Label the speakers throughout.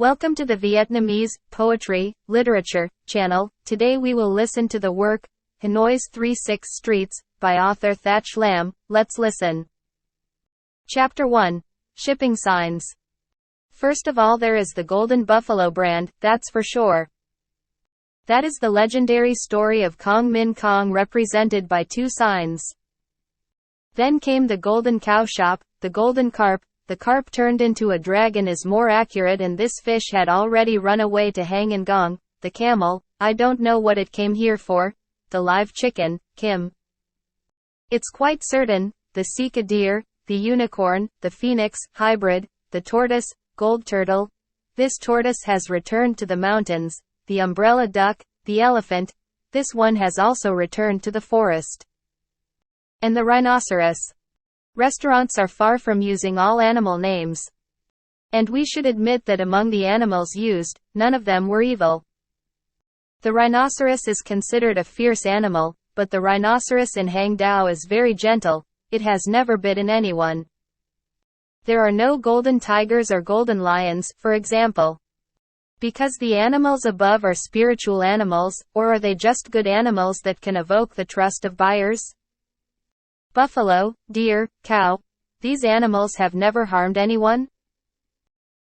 Speaker 1: Welcome to the Vietnamese Poetry, Literature channel. Today we will listen to the work, Hanoi's 36 Streets, by author Thach Lam. Let's listen. Chapter 1. Shipping Signs. First of all, there is the Golden Buffalo brand, that's for sure. That is the legendary story of Kong Min Kong, represented by two signs. Then came the Golden Cow Shop, the Golden Carp. The carp turned into a dragon is more accurate, and this fish had already run away to Hang Gong. The camel, I don't know what it came here for. The live chicken, Kim. It's quite certain. The Sika deer, the unicorn, the phoenix, hybrid, the tortoise, gold turtle. This tortoise has returned to the mountains. The umbrella duck, the elephant. This one has also returned to the forest. And the rhinoceros. Restaurants are far from using all animal names. And we should admit that among the animals used, none of them were evil. The rhinoceros is considered a fierce animal, but the rhinoceros in Hang Dao is very gentle. It has never bitten anyone. There are no golden tigers or golden lions, for example. Because the animals above are spiritual animals, or are they just good animals that can evoke the trust of buyers? Buffalo, deer, cow, these animals have never harmed anyone?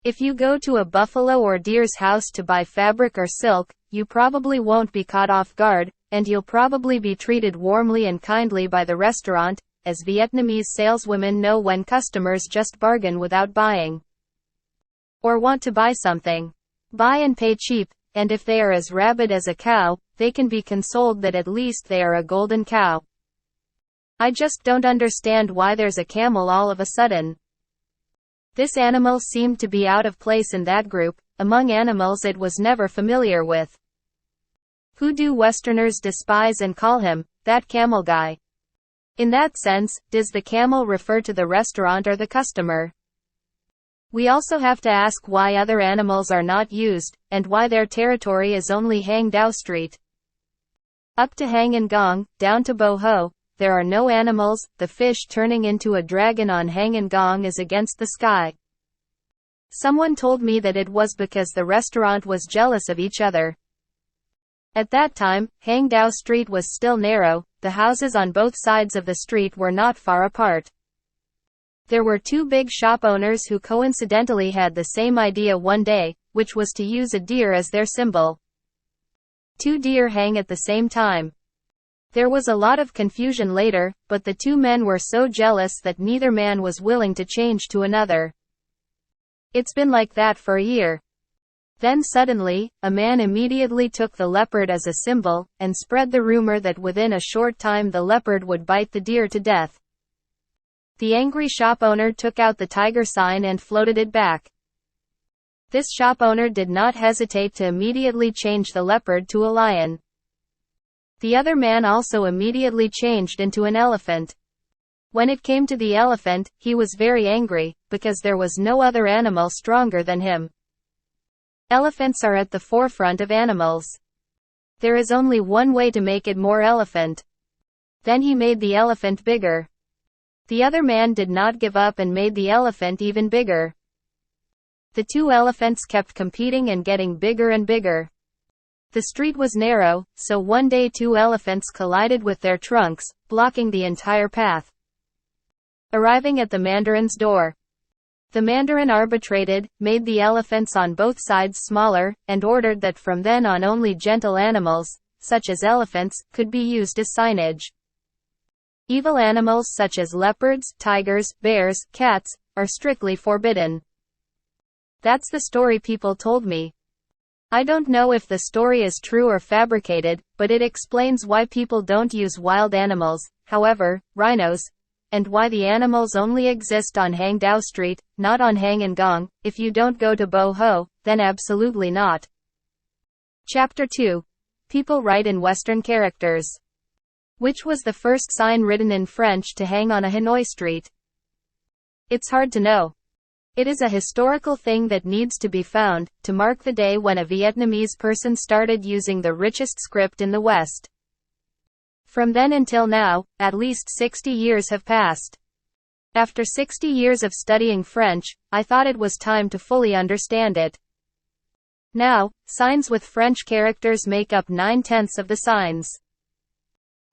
Speaker 1: If you go to a buffalo or deer's house to buy fabric or silk, you probably won't be caught off guard, and you'll probably be treated warmly and kindly by the restaurant, as Vietnamese saleswomen know when customers just bargain without buying. Or want to buy something. Buy and pay cheap, and if they are as rabid as a cow, they can be consoled that at least they are a golden cow. I just don't understand why there's a camel all of a sudden. This animal seemed to be out of place in that group, among animals it was never familiar with. Who do Westerners despise and call him, that camel guy? In that sense, does the camel refer to the restaurant or the customer? We also have to ask why other animals are not used, and why their territory is only Hang Dao Street. Up to Hang Gong, down to Bo Ho, there are no animals. The fish turning into a dragon on Hang Gong is against the sky. Someone told me that it was because the restaurant was jealous of each other. At that time, Hang Dao Street was still narrow. The houses on both sides of the street were not far apart. There were two big shop owners who coincidentally had the same idea one day, which was to use a deer as their symbol. Two deer hang at the same time. There was a lot of confusion later, but the two men were so jealous that neither man was willing to change to another. It's been like that for a year. Then suddenly, a man immediately took the leopard as a symbol, and spread the rumor that within a short time the leopard would bite the deer to death. The angry shop owner took out the tiger sign and floated it back. This shop owner did not hesitate to immediately change the leopard to a lion. The other man also immediately changed into an elephant. When it came to the elephant, he was very angry, because there was no other animal stronger than him. Elephants are at the forefront of animals. There is only one way to make it more elephant. Then he made the elephant bigger. The other man did not give up and made the elephant even bigger. The two elephants kept competing and getting bigger and bigger. The street was narrow, so one day two elephants collided with their trunks, blocking the entire path. Arriving at the mandarin's door, the mandarin arbitrated, made the elephants on both sides smaller, and ordered that from then on only gentle animals, such as elephants, could be used as signage. Evil animals such as leopards, tigers, bears, cats, are strictly forbidden. That's the story people told me. I don't know if the story is true or fabricated, but it explains why people don't use wild animals, however, rhinos, and why the animals only exist on Hang Dao Street, not on Hang Gong. If you don't go to Bo Ho, then absolutely not. Chapter 2. People write in Western characters. Which was the first sign written in French to hang on a Hanoi street? It's hard to know. It is a historical thing that needs to be found, to mark the day when a Vietnamese person started using the richest script in the West. From then until now, at least 60 years have passed. After 60 years of studying French, I thought it was time to fully understand it. Now, signs with French characters make up 9/10 of the signs.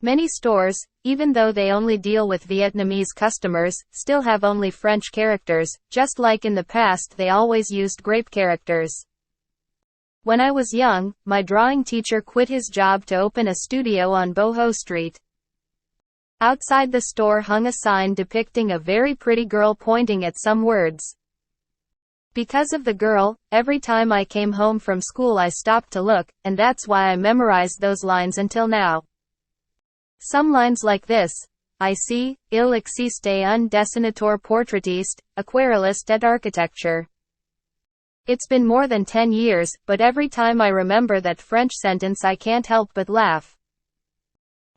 Speaker 1: Many stores, even though they only deal with Vietnamese customers, still have only French characters, just like in the past they always used grape characters. When I was young, my drawing teacher quit his job to open a studio on Boho Street. Outside the store hung a sign depicting a very pretty girl pointing at some words. Because of the girl, every time I came home from school I stopped to look, and that's why I memorized those lines until now. Some lines like this: Ici, il existe un dessinateur portraitiste, aquarelliste et architecture. It's been more than 10 years, but every time I remember that French sentence I can't help but laugh.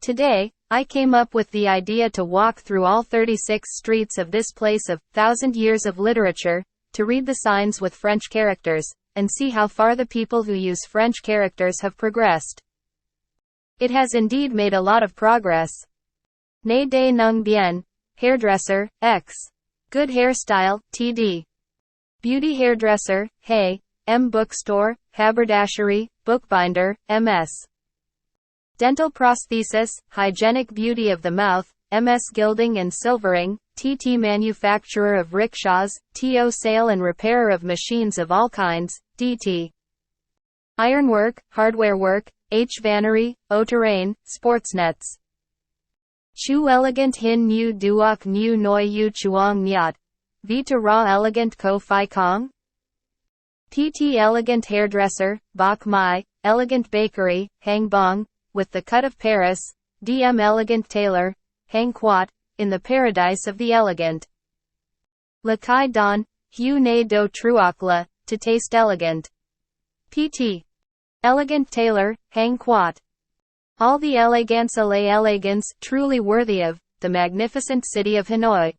Speaker 1: Today, I came up with the idea to walk through all 36 streets of this place of 1,000 years of literature, to read the signs with French characters, and see how far the people who use French characters have progressed. It has indeed made a lot of progress. Ne de nung bien, hairdresser, x. Good hairstyle, td. Beauty hairdresser, hey, m. Bookstore, haberdashery, bookbinder, ms. Dental prosthesis, hygienic beauty of the mouth, ms. Gilding and silvering, tt. Manufacturer of rickshaws, to. Sale and repairer of machines of all kinds, dt. Ironwork, hardware work, h. Vannery, au terrain, sportsnets. Chu elegant hin nu duok nu noi yu chuang nyat. Vita ra elegant ko phi kong. Pt. Elegant hairdresser, bok mai, elegant bakery, hang bong, with the cut of Paris, dm. Elegant tailor, hang quat, in the paradise of the elegant. Le kai don, hu ne do truokla, to taste elegant. Pt. Elegant tailor, hang quat. All the elegance à l'élégance, truly worthy of the magnificent city of Hanoi.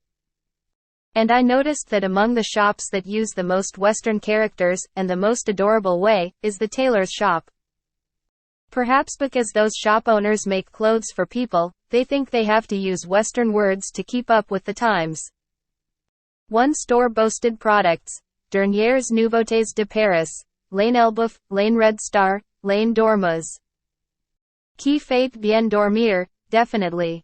Speaker 1: And I noticed that among the shops that use the most Western characters, and the most adorable way, is the tailor's shop. Perhaps because those shop owners make clothes for people, they think they have to use Western words to keep up with the times. One store boasted products: Dernières Nouveautés de Paris, Lane Elbeuf, Lane Red Star, Lane Dormoise. Qui fait bien dormir, definitely.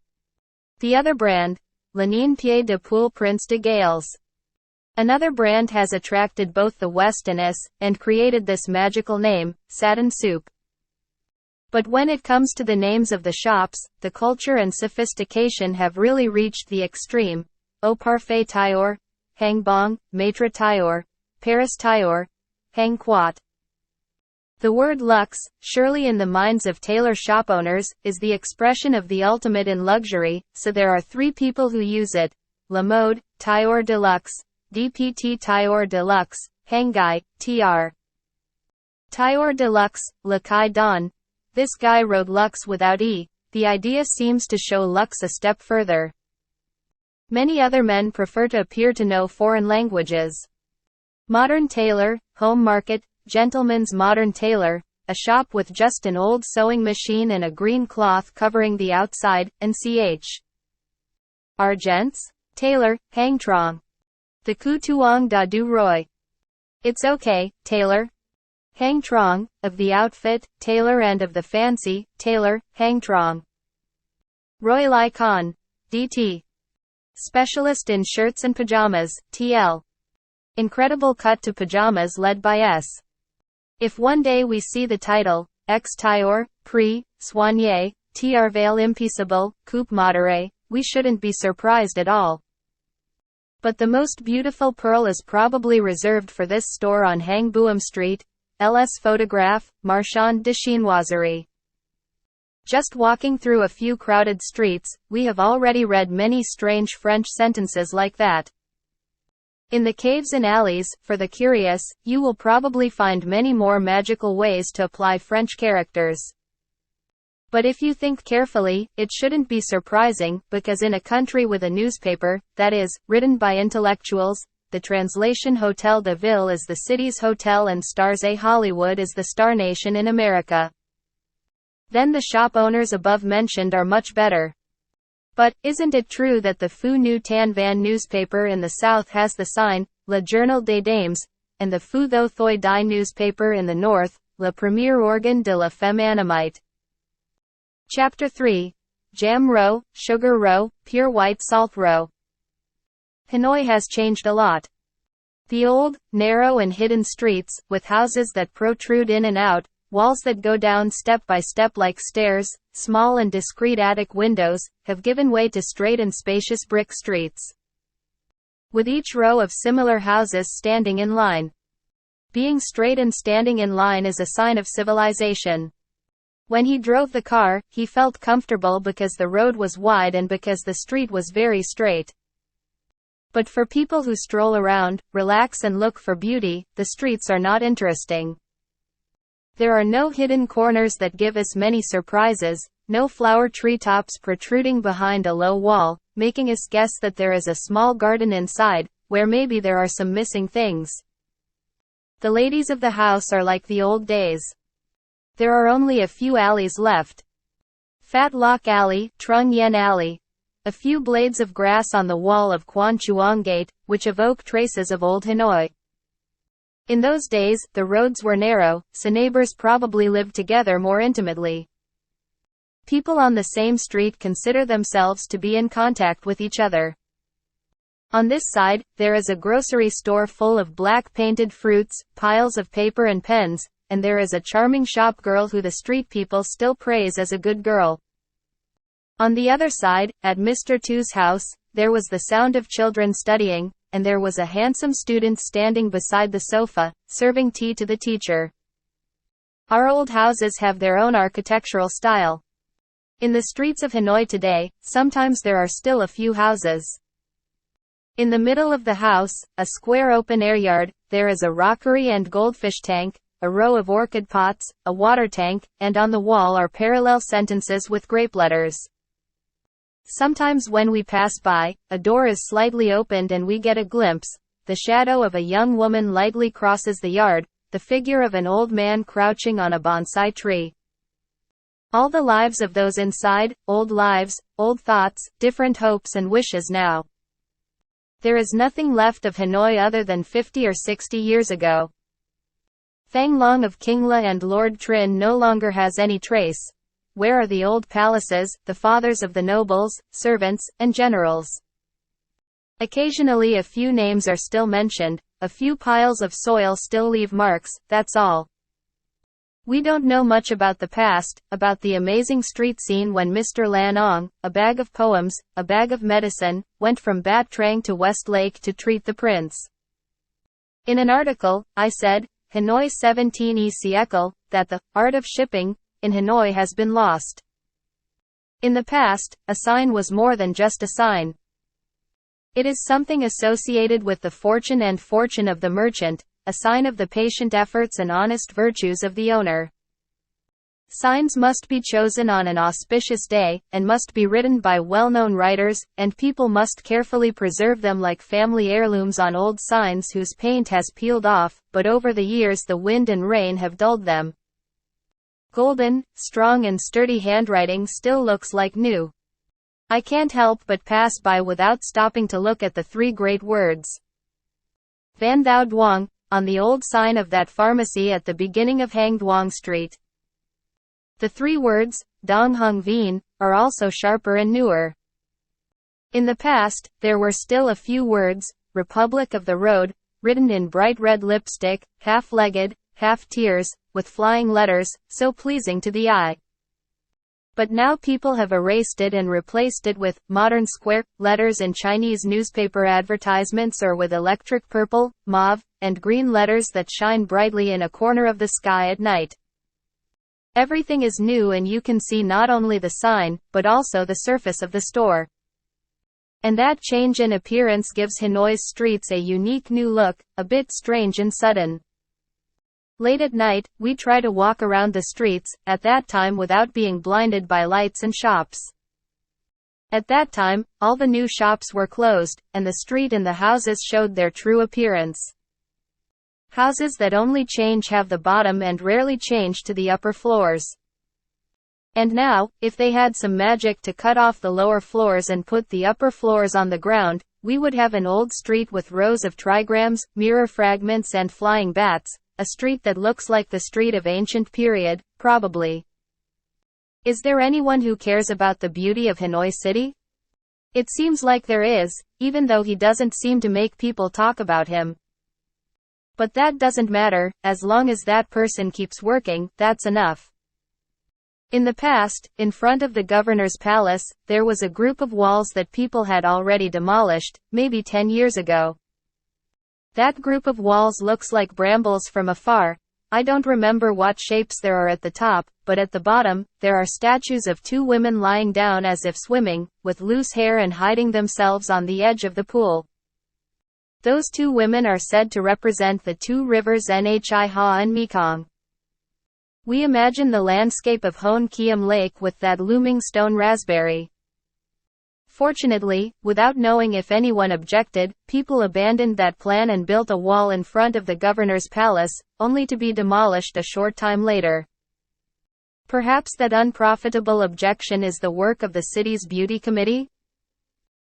Speaker 1: The other brand, Lanine Pied de Poule Prince de Gales. Another brand has attracted both the West and us, and created this magical name, Satin Soup. But when it comes to the names of the shops, the culture and sophistication have really reached the extreme. Au Parfait Tailleur, Hang Bong, Maitre Tailleur, Paris Tailleur, Hang Quat. The word luxe, surely in the minds of tailor shop owners, is the expression of the ultimate in luxury, so there are three people who use it: La Mode, Tailleur de Luxe, DPT Tailleur de Luxe, Hangai, TR. Tailleur de Luxe, Le Kai Don. This guy wrote Luxe without E. The idea seems to show Luxe a step further. Many other men prefer to appear to know foreign languages. Modern tailor, home market, gentleman's modern tailor, a shop with just an old sewing machine and a green cloth covering the outside, and ch. Argents? Tailor, Hang Trong. The Ku Tuong Da Du Roy. It's okay, tailor. Hang Trong, of the outfit, tailor, and of the fancy, tailor, Hang Trong. Roy Lai Khan, DT. Specialist in shirts and pajamas, TL. Incredible cut to pajamas led by S. If one day we see the title, Ex Tailleur, Prix, Soigné, Travail Impeccable, Coupe Modérée, we shouldn't be surprised at all. But the most beautiful pearl is probably reserved for this store on Hang Buam Street, LS Photograph, Marchand de Chinoiserie. Just walking through a few crowded streets, we have already read many strange French sentences like that. In the caves and alleys, for the curious, you will probably find many more magical ways to apply French characters. But if you think carefully, it shouldn't be surprising, because in a country with a newspaper, that is, written by intellectuals, the translation Hotel de Ville is the city's hotel and Stars A Hollywood is the Star Nation in America. Then the shop owners above mentioned are much better. But, isn't it true that the Phu New Tan Van newspaper in the south has the sign, Le Journal des Dames, and the Phu Tho Thoi Dai newspaper in the north, Le Premier Organ de la Femme Annamite. Chapter 3. Jam Row, Sugar Row, Pure White Salt Row. Hanoi has changed a lot. The old, narrow and hidden streets, with houses that protrude in and out, walls that go down step by step like stairs, small and discreet attic windows, have given way to straight and spacious brick streets, with each row of similar houses standing in line. Being straight and standing in line is a sign of civilization. When he drove the car, he felt comfortable because the road was wide and because the street was very straight. But for people who stroll around, relax and look for beauty, the streets are not interesting. There are no hidden corners that give us many surprises, no flower treetops protruding behind a low wall, making us guess that there is a small garden inside, where maybe there are some missing things. The ladies of the house are like the old days. There are only a few alleys left. Fat Lock Alley, Trung Yen Alley. A few blades of grass on the wall of Quan Chuang Gate, which evoke traces of old Hanoi. In those days, the roads were narrow, so neighbors probably lived together more intimately. People on the same street consider themselves to be in contact with each other. On this side, there is a grocery store full of black painted fruits, piles of paper and pens, and there is a charming shop girl who the street people still praise as a good girl. On the other side, at Mr. Tu's house, there was the sound of children studying, and there was a handsome student standing beside the sofa, serving tea to the teacher. Our old houses have their own architectural style. In the streets of Hanoi today, sometimes there are still a few houses. In the middle of the house, a square open-air yard, there is a rockery and goldfish tank, a row of orchid pots, a water tank, and on the wall are parallel sentences with grape letters. Sometimes when we pass by, a door is slightly opened and we get a glimpse. The shadow of a young woman lightly crosses the yard, the figure of an old man crouching on a bonsai tree. All the lives of those inside, old lives, old thoughts, different hopes and wishes now. There is nothing left of Hanoi other than 50 or 60 years ago. Thang Long of Kingla and Lord Trin no longer has any trace. Where are the old palaces, the fathers of the nobles, servants, and generals? Occasionally a few names are still mentioned, a few piles of soil still leave marks, that's all. We don't know much about the past, about the amazing street scene when Mr. Lan Ong, a bag of poems, a bag of medicine, went from Bat Trang to West Lake to treat the prince. In an article, I said, Hanoi 17e siècle, that the art of shipping in Hanoi has been lost. In the past, a sign was more than just a sign. It is something associated with the fortune and fortune of the merchant, a sign of the patient efforts and honest virtues of the owner. Signs must be chosen on an auspicious day, and must be written by well-known writers, and people must carefully preserve them like family heirlooms on old signs whose paint has peeled off, but over the years the wind and rain have dulled them. Golden, strong and sturdy handwriting still looks like new. I can't help but pass by without stopping to look at the three great words. Van Thou Duong, on the old sign of that pharmacy at the beginning of Hang Duong Street. The three words, Dong Hung Vien, are also sharper and newer. In the past, there were still a few words, Republic of the Road, written in bright red lipstick, half-legged, half-tears, with flying letters, so pleasing to the eye. But now people have erased it and replaced it with modern square letters in Chinese newspaper advertisements or with electric purple, mauve, and green letters that shine brightly in a corner of the sky at night. Everything is new and you can see not only the sign, but also the surface of the store. And that change in appearance gives Hanoi's streets a unique new look, a bit strange and sudden. Late at night, we try to walk around the streets, at that time without being blinded by lights and shops. At that time, all the new shops were closed, and the street and the houses showed their true appearance. Houses that only change have the bottom and rarely change to the upper floors. And now, if they had some magic to cut off the lower floors and put the upper floors on the ground, we would have an old street with rows of trigrams, mirror fragments and flying bats, a street that looks like the street of ancient period, probably. Is there anyone who cares about the beauty of Hanoi City? It seems like there is, even though he doesn't seem to make people talk about him. But that doesn't matter, as long as that person keeps working, that's enough. In the past, in front of the governor's palace, there was a group of walls that people had already demolished, maybe 10 years ago. That group of walls looks like brambles from afar. I don't remember what shapes there are at the top, but at the bottom, there are statues of two women lying down as if swimming, with loose hair and hiding themselves on the edge of the pool. Those two women are said to represent the two rivers Nhi Ha and Mekong. We imagine the landscape of Hoan Kiem Lake with that looming stone raspberry. Fortunately, without knowing if anyone objected, people abandoned that plan and built a wall in front of the governor's palace, only to be demolished a short time later. Perhaps that unprofitable objection is the work of the city's beauty committee?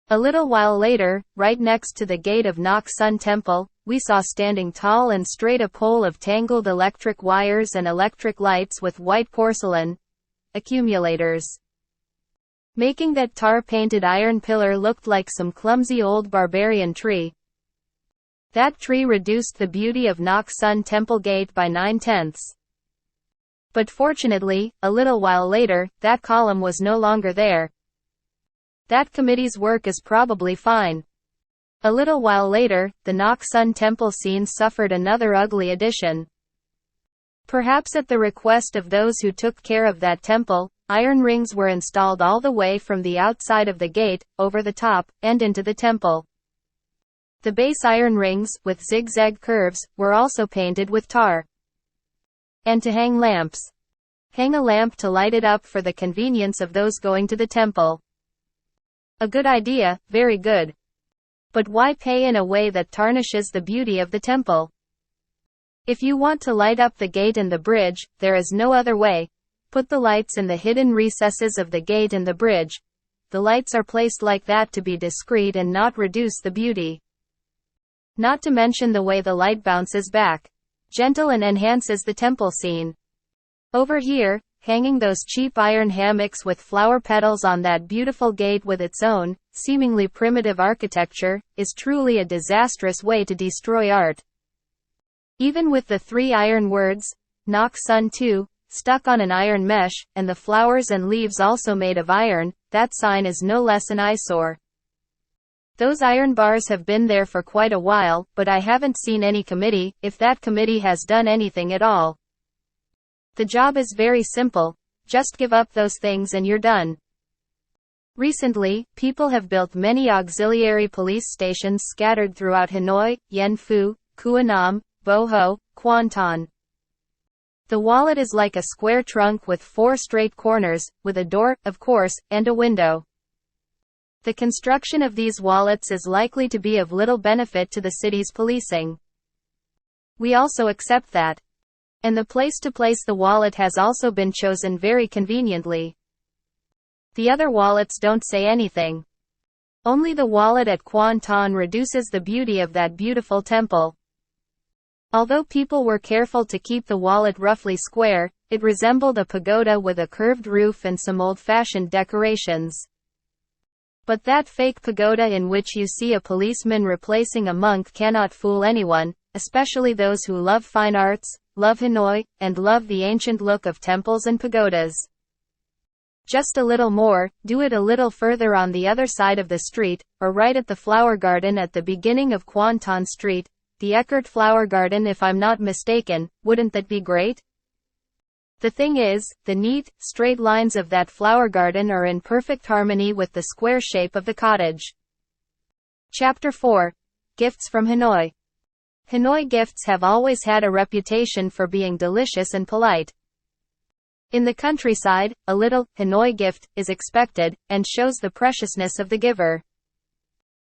Speaker 1: A little while later, right next to the gate of Nok Sun Temple, we saw standing tall and straight a pole of tangled electric wires and electric lights with white porcelain accumulators, making that tar-painted iron pillar look like some clumsy old barbarian tree. That tree reduced the beauty of Nok Sun Temple Gate by 9/10. But fortunately, a little while later, that column was no longer there. That committee's work is probably fine. A little while later, the Nok Sun Temple scene suffered another ugly addition. Perhaps at the request of those who took care of that temple, iron rings were installed all the way from the outside of the gate, over the top, and into the temple. The base iron rings, with zigzag curves, were also painted with tar. And to hang lamps. Hang a lamp to light it up for the convenience of those going to the temple. A good idea, very good. But why pay in a way that tarnishes the beauty of the temple? If you want to light up the gate and the bridge, there is no other way. Put the lights in the hidden recesses of the gate and the bridge. The lights are placed like that to be discreet and not reduce the beauty. Not to mention the way the light bounces back. Gentle and enhances the temple scene. Over here, hanging those cheap iron hammocks with flower petals on that beautiful gate with its own, seemingly primitive architecture, is truly a disastrous way to destroy art. Even with the 3 iron words, Nok Sun 2, stuck on an iron mesh, and the flowers and leaves also made of iron, that sign is no less an eyesore. Those iron bars have been there for quite a while, but I haven't seen any committee, if that committee has done anything at all. The job is very simple. Just give up those things and you're done. Recently, people have built many auxiliary police stations scattered throughout Hanoi, Yen Phu, Kua Nam, Bo Ho, Quan Ton. The wallet is like a square trunk with 4 straight corners, with a door, of course, and a window. The construction of these wallets is likely to be of little benefit to the city's policing. We also accept that. And the place to place the wallet has also been chosen very conveniently. The other wallets don't say anything. Only the wallet at Quan Ton reduces the beauty of that beautiful temple. Although people were careful to keep the wallet roughly square, it resembled a pagoda with a curved roof and some old-fashioned decorations. But that fake pagoda in which you see a policeman replacing a monk cannot fool anyone, especially those who love fine arts, love Hanoi, and love the ancient look of temples and pagodas. Just a little more, do it a little further on the other side of the street, or right at the flower garden at the beginning of Quan Ton Street, the Eckert Flower Garden if I'm not mistaken. Wouldn't that be great? The thing is, the neat, straight lines of that flower garden are in perfect harmony with the square shape of the cottage. Chapter 4. Gifts from Hanoi. Hanoi gifts have always had a reputation for being delicious and polite. In the countryside, a little Hanoi gift is expected, and shows the preciousness of the giver.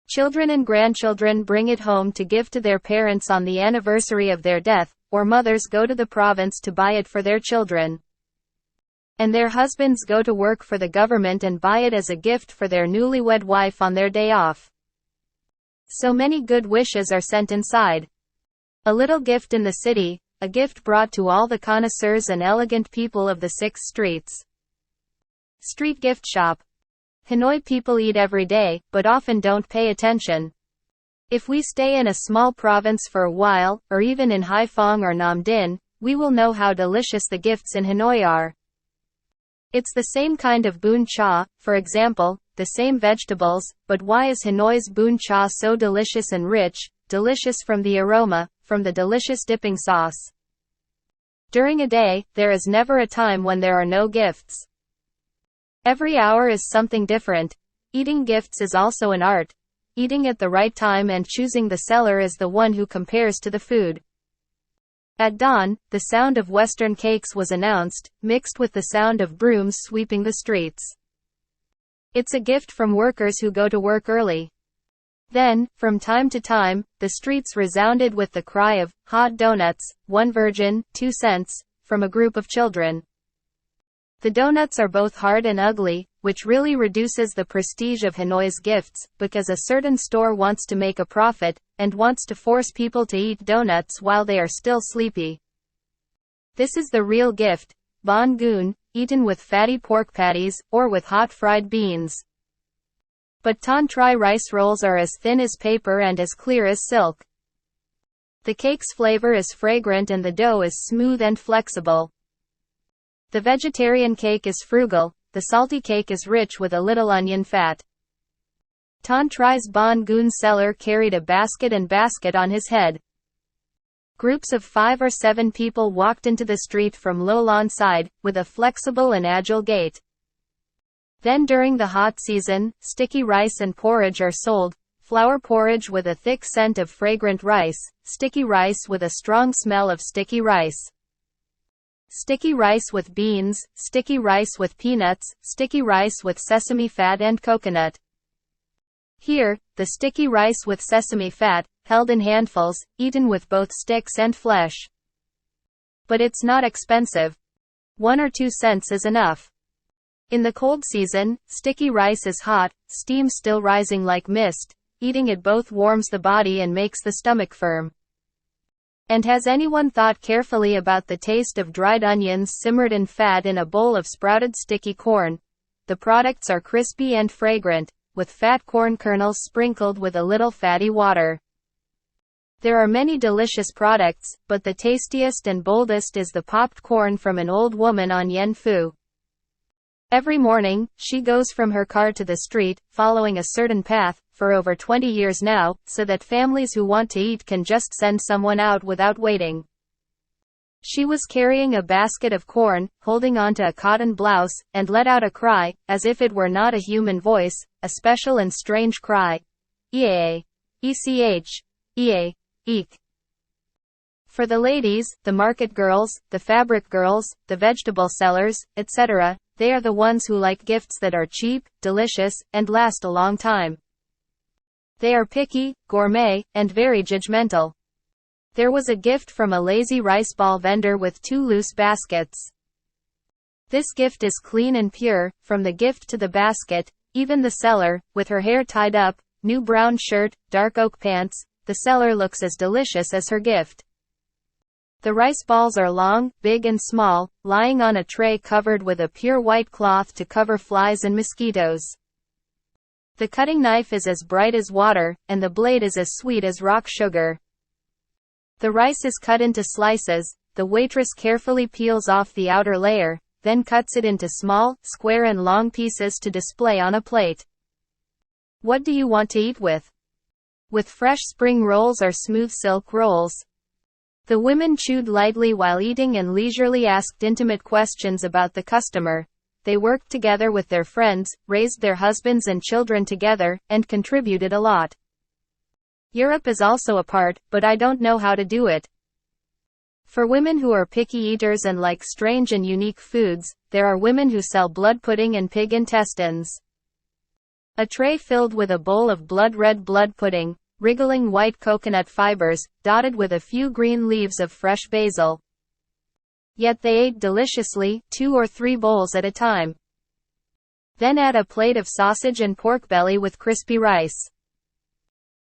Speaker 1: Children and grandchildren bring it home to give to their parents on the anniversary of their death, or mothers go to the province to buy it for their children. And their husbands go to work for the government and buy it as a gift for their newlywed wife on their day off. So many good wishes are sent inside. A little gift in the city, a gift brought to all the connoisseurs and elegant people of the 6 streets. Street gift shop. Hanoi people eat every day, but often don't pay attention. If we stay in a small province for a while, or even in Haiphong or Nam Dinh, we will know how delicious the gifts in Hanoi are. It's the same kind of bún cha, for example, the same vegetables, but why is Hanoi's bún cha so delicious and rich, delicious from the aroma, from the delicious dipping sauce? During a day, there is never a time when there are no gifts. Every hour is something different. Eating gifts is also an art. Eating at the right time and choosing the seller is the one who compares to the food. At dawn, the sound of Western cakes was announced, mixed with the sound of brooms sweeping the streets. It's a gift from workers who go to work early. Then, from time to time, the streets resounded with the cry of, hot donuts, 1 virgin, 2 cents, from a group of children. The donuts are both hard and ugly, which really reduces the prestige of Hanoi's gifts, because a certain store wants to make a profit, and wants to force people to eat donuts while they are still sleepy. This is the real gift, bánh cuốn, eaten with fatty pork patties, or with hot fried beans. But tan tri rice rolls are as thin as paper and as clear as silk. The cake's flavor is fragrant and the dough is smooth and flexible. The vegetarian cake is frugal, the salty cake is rich with a little onion fat. Tan Tri's bánh cuốn seller carried a basket on his head. Groups of 5 or 7 people walked into the street from Lo Lan side, with a flexible and agile gait. Then during the hot season, sticky rice and porridge are sold, flour porridge with a thick scent of fragrant rice, sticky rice with a strong smell of sticky rice. Sticky rice with beans, sticky rice with peanuts, sticky rice with sesame fat and coconut. Here, the sticky rice with sesame fat, held in handfuls, eaten with both sticks and flesh. But it's not expensive. 1 or 2 cents is enough. In the cold season, sticky rice is hot, steam still rising like mist. Eating it both warms the body and makes the stomach firm. And has anyone thought carefully about the taste of dried onions simmered in fat in a bowl of sprouted sticky corn? The products are crispy and fragrant, with fat corn kernels sprinkled with a little fatty water. There are many delicious products, but the tastiest and boldest is the popped corn from an old woman on Yen Phu. Every morning, she goes from her car to the street, following a certain path, for over 20 years now, so that families who want to eat can just send someone out without waiting. She was carrying a basket of corn, holding onto a cotton blouse, and let out a cry, as if it were not a human voice, a special and strange cry. Ea. Ech. Ea. Eek. For the ladies, the market girls, the fabric girls, the vegetable sellers, etc., they are the ones who like gifts that are cheap, delicious, and last a long time. They are picky, gourmet, and very judgmental. There was a gift from a lazy rice ball vendor with 2 loose baskets. This gift is clean and pure, from the gift to the basket. Even the seller, with her hair tied up, new brown shirt, dark oak pants, the seller looks as delicious as her gift. The rice balls are long, big and small, lying on a tray covered with a pure white cloth to cover flies and mosquitoes. The cutting knife is as bright as water, and the blade is as sweet as rock sugar. The rice is cut into slices, the waitress carefully peels off the outer layer, then cuts it into small, square and long pieces to display on a plate. What do you want to eat with? With fresh spring rolls or smooth silk rolls? The women chewed lightly while eating and leisurely asked intimate questions about the customer. They worked together with their friends, raised their husbands and children together, and contributed a lot. Europe is also a part, but I don't know how to do it. For women who are picky eaters and like strange and unique foods, there are women who sell blood pudding and pig intestines. A tray filled with a bowl of blood-red blood pudding, wriggling white coconut fibers, dotted with a few green leaves of fresh basil. Yet they ate deliciously, 2 or 3 bowls at a time. Then add a plate of sausage and pork belly with crispy rice.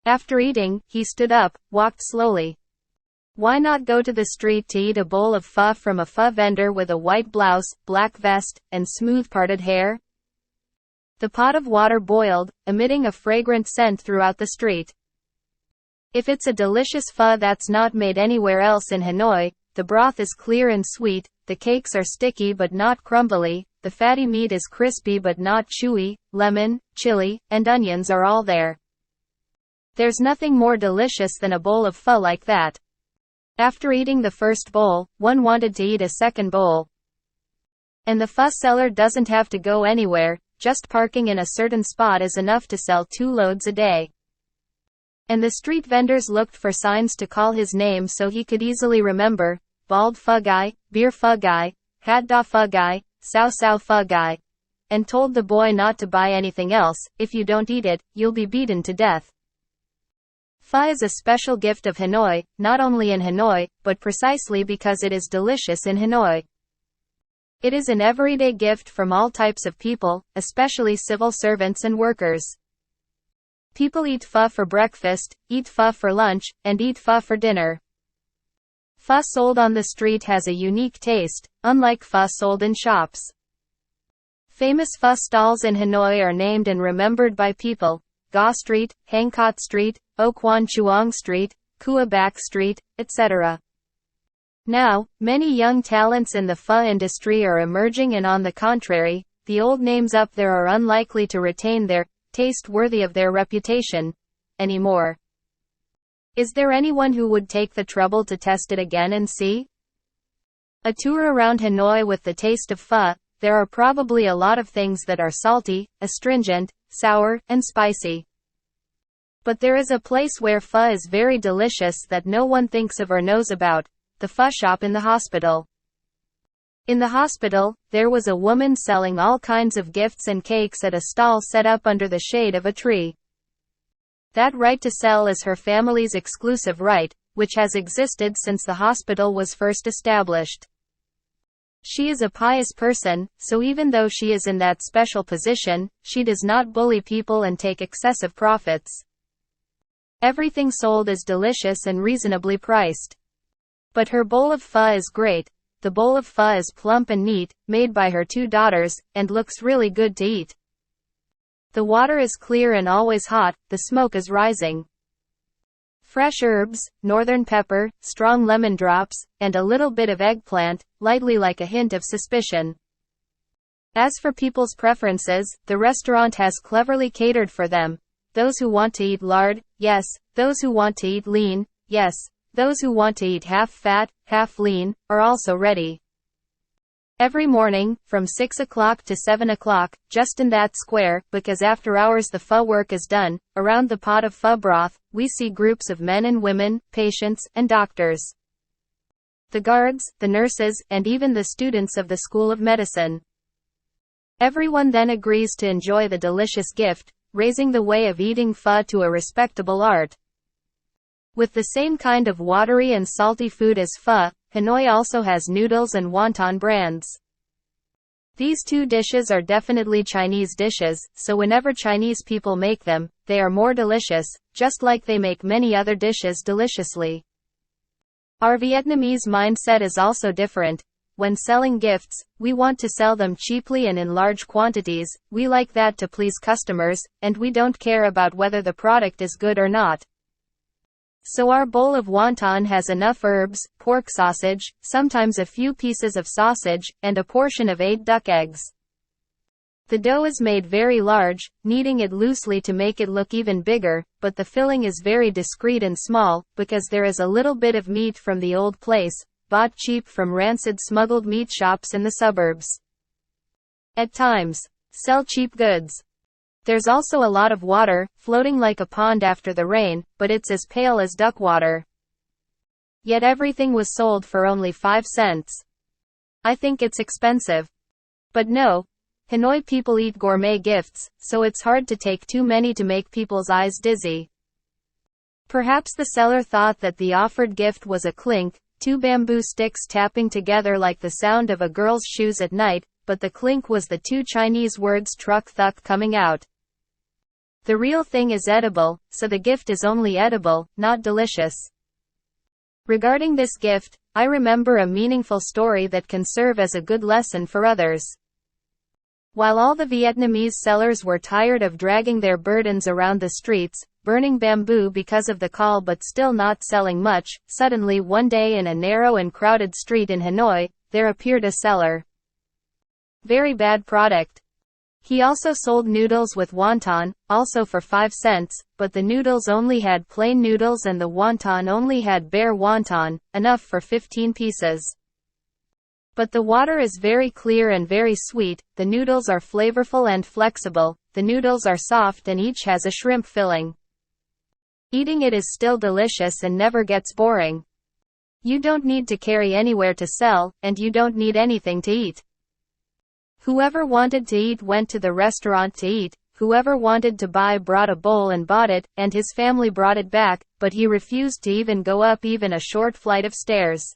Speaker 1: After eating, he stood up, walked slowly. Why not go to the street to eat a bowl of pho from a pho vendor with a white blouse, black vest, and smooth parted hair? The pot of water boiled, emitting a fragrant scent throughout the street. If it's a delicious pho that's not made anywhere else in Hanoi, the broth is clear and sweet, the cakes are sticky but not crumbly, the fatty meat is crispy but not chewy, lemon, chili, and onions are all there. There's nothing more delicious than a bowl of pho like that. After eating the first bowl, one wanted to eat a second bowl. And the pho seller doesn't have to go anywhere, just parking in a certain spot is enough to sell 2 loads a day. And the street vendors looked for signs to call his name so he could easily remember: bald pho guy, beer pho guy, hat da pho guy, sao sao pho guy. And told the boy not to buy anything else. If you don't eat it, you'll be beaten to death. Pho is a special gift of Hanoi, not only in Hanoi, but precisely because it is delicious in Hanoi. It is an everyday gift from all types of people, especially civil servants and workers. People eat pho for breakfast, eat pho for lunch, and eat pho for dinner. Pho sold on the street has a unique taste, unlike pho sold in shops. Famous pho stalls in Hanoi are named and remembered by people: Ga Street, Hangkot Street, O Quan Chuang Street, Kua Bac Street, etc. Now, many young talents in the pho industry are emerging, and on the contrary, the old names up there are unlikely to retain their taste worthy of their reputation anymore. Is there anyone who would take the trouble to test it again and see? A tour around Hanoi with the taste of pho. There are probably a lot of things that are salty, astringent, sour, and spicy. But there is a place where pho is very delicious that no one thinks of or knows about: the pho shop in the hospital. In the hospital, there was a woman selling all kinds of gifts and cakes at a stall set up under the shade of a tree. That right to sell is her family's exclusive right, which has existed since the hospital was first established. She is a pious person, so even though she is in that special position, she does not bully people and take excessive profits. Everything sold is delicious and reasonably priced. But her bowl of pho is great. The bowl of pho is plump and neat, made by her 2 daughters, and looks really good to eat. The water is clear and always hot, the smoke is rising. Fresh herbs, northern pepper, strong lemon drops, and a little bit of eggplant, lightly like a hint of suspicion. As for people's preferences, the restaurant has cleverly catered for them. Those who want to eat lard, yes. Those who want to eat lean, yes. Those who want to eat half fat, half lean, are also ready. Every morning, from 6 o'clock to 7 o'clock, just in that square, because after hours the pho work is done, around the pot of pho broth, we see groups of men and women, patients, and doctors. The guards, the nurses, and even the students of the School of Medicine. Everyone then agrees to enjoy the delicious gift, raising the way of eating pho to a respectable art. With the same kind of watery and salty food as pho, Hanoi also has noodles and wonton brands. These 2 dishes are definitely Chinese dishes, so whenever Chinese people make them, they are more delicious, just like they make many other dishes deliciously. Our Vietnamese mindset is also different. When selling gifts, we want to sell them cheaply and in large quantities. We like that to please customers, and we don't care about whether the product is good or not. So our bowl of wonton has enough herbs, pork sausage, sometimes a few pieces of sausage, and a portion of 8 duck eggs. The dough is made very large, kneading it loosely to make it look even bigger, but the filling is very discreet and small, because there is a little bit of meat from the old place, bought cheap from rancid smuggled meat shops in the suburbs. At times, sell cheap goods. There's also a lot of water, floating like a pond after the rain, but it's as pale as duck water. Yet everything was sold for only 5 cents. I think it's expensive. But no, Hanoi people eat gourmet gifts, so it's hard to take too many to make people's eyes dizzy. Perhaps the seller thought that the offered gift was a clink, 2 bamboo sticks tapping together like the sound of a girl's shoes at night, but the clink was the 2 Chinese words truck thuck coming out. The real thing is edible, so the gift is only edible, not delicious. Regarding this gift, I remember a meaningful story that can serve as a good lesson for others. While all the Vietnamese sellers were tired of dragging their burdens around the streets, burning bamboo because of the call but still not selling much, suddenly one day in a narrow and crowded street in Hanoi, there appeared a seller. Very bad product. He also sold noodles with wonton, also for 5 cents, but the noodles only had plain noodles and the wonton only had bare wonton, enough for 15 pieces. But the water is very clear and very sweet, the noodles are flavorful and flexible, the noodles are soft and each has a shrimp filling. Eating it is still delicious and never gets boring. You don't need to carry anywhere to sell, and you don't need anything to eat. Whoever wanted to eat went to the restaurant to eat, whoever wanted to buy brought a bowl and bought it, and his family brought it back, but he refused to even go up even a short flight of stairs.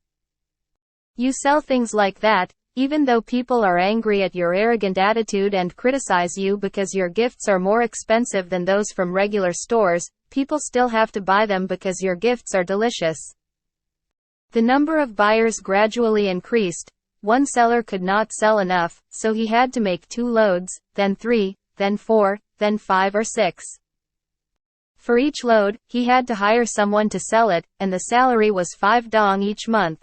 Speaker 1: You sell things like that, even though people are angry at your arrogant attitude and criticize you because your gifts are more expensive than those from regular stores, people still have to buy them because your gifts are delicious. The number of buyers gradually increased. One seller could not sell enough, so he had to make 2 loads, then 3, then 4, then 5 or 6. For each load, he had to hire someone to sell it, and the salary was 5 dong each month.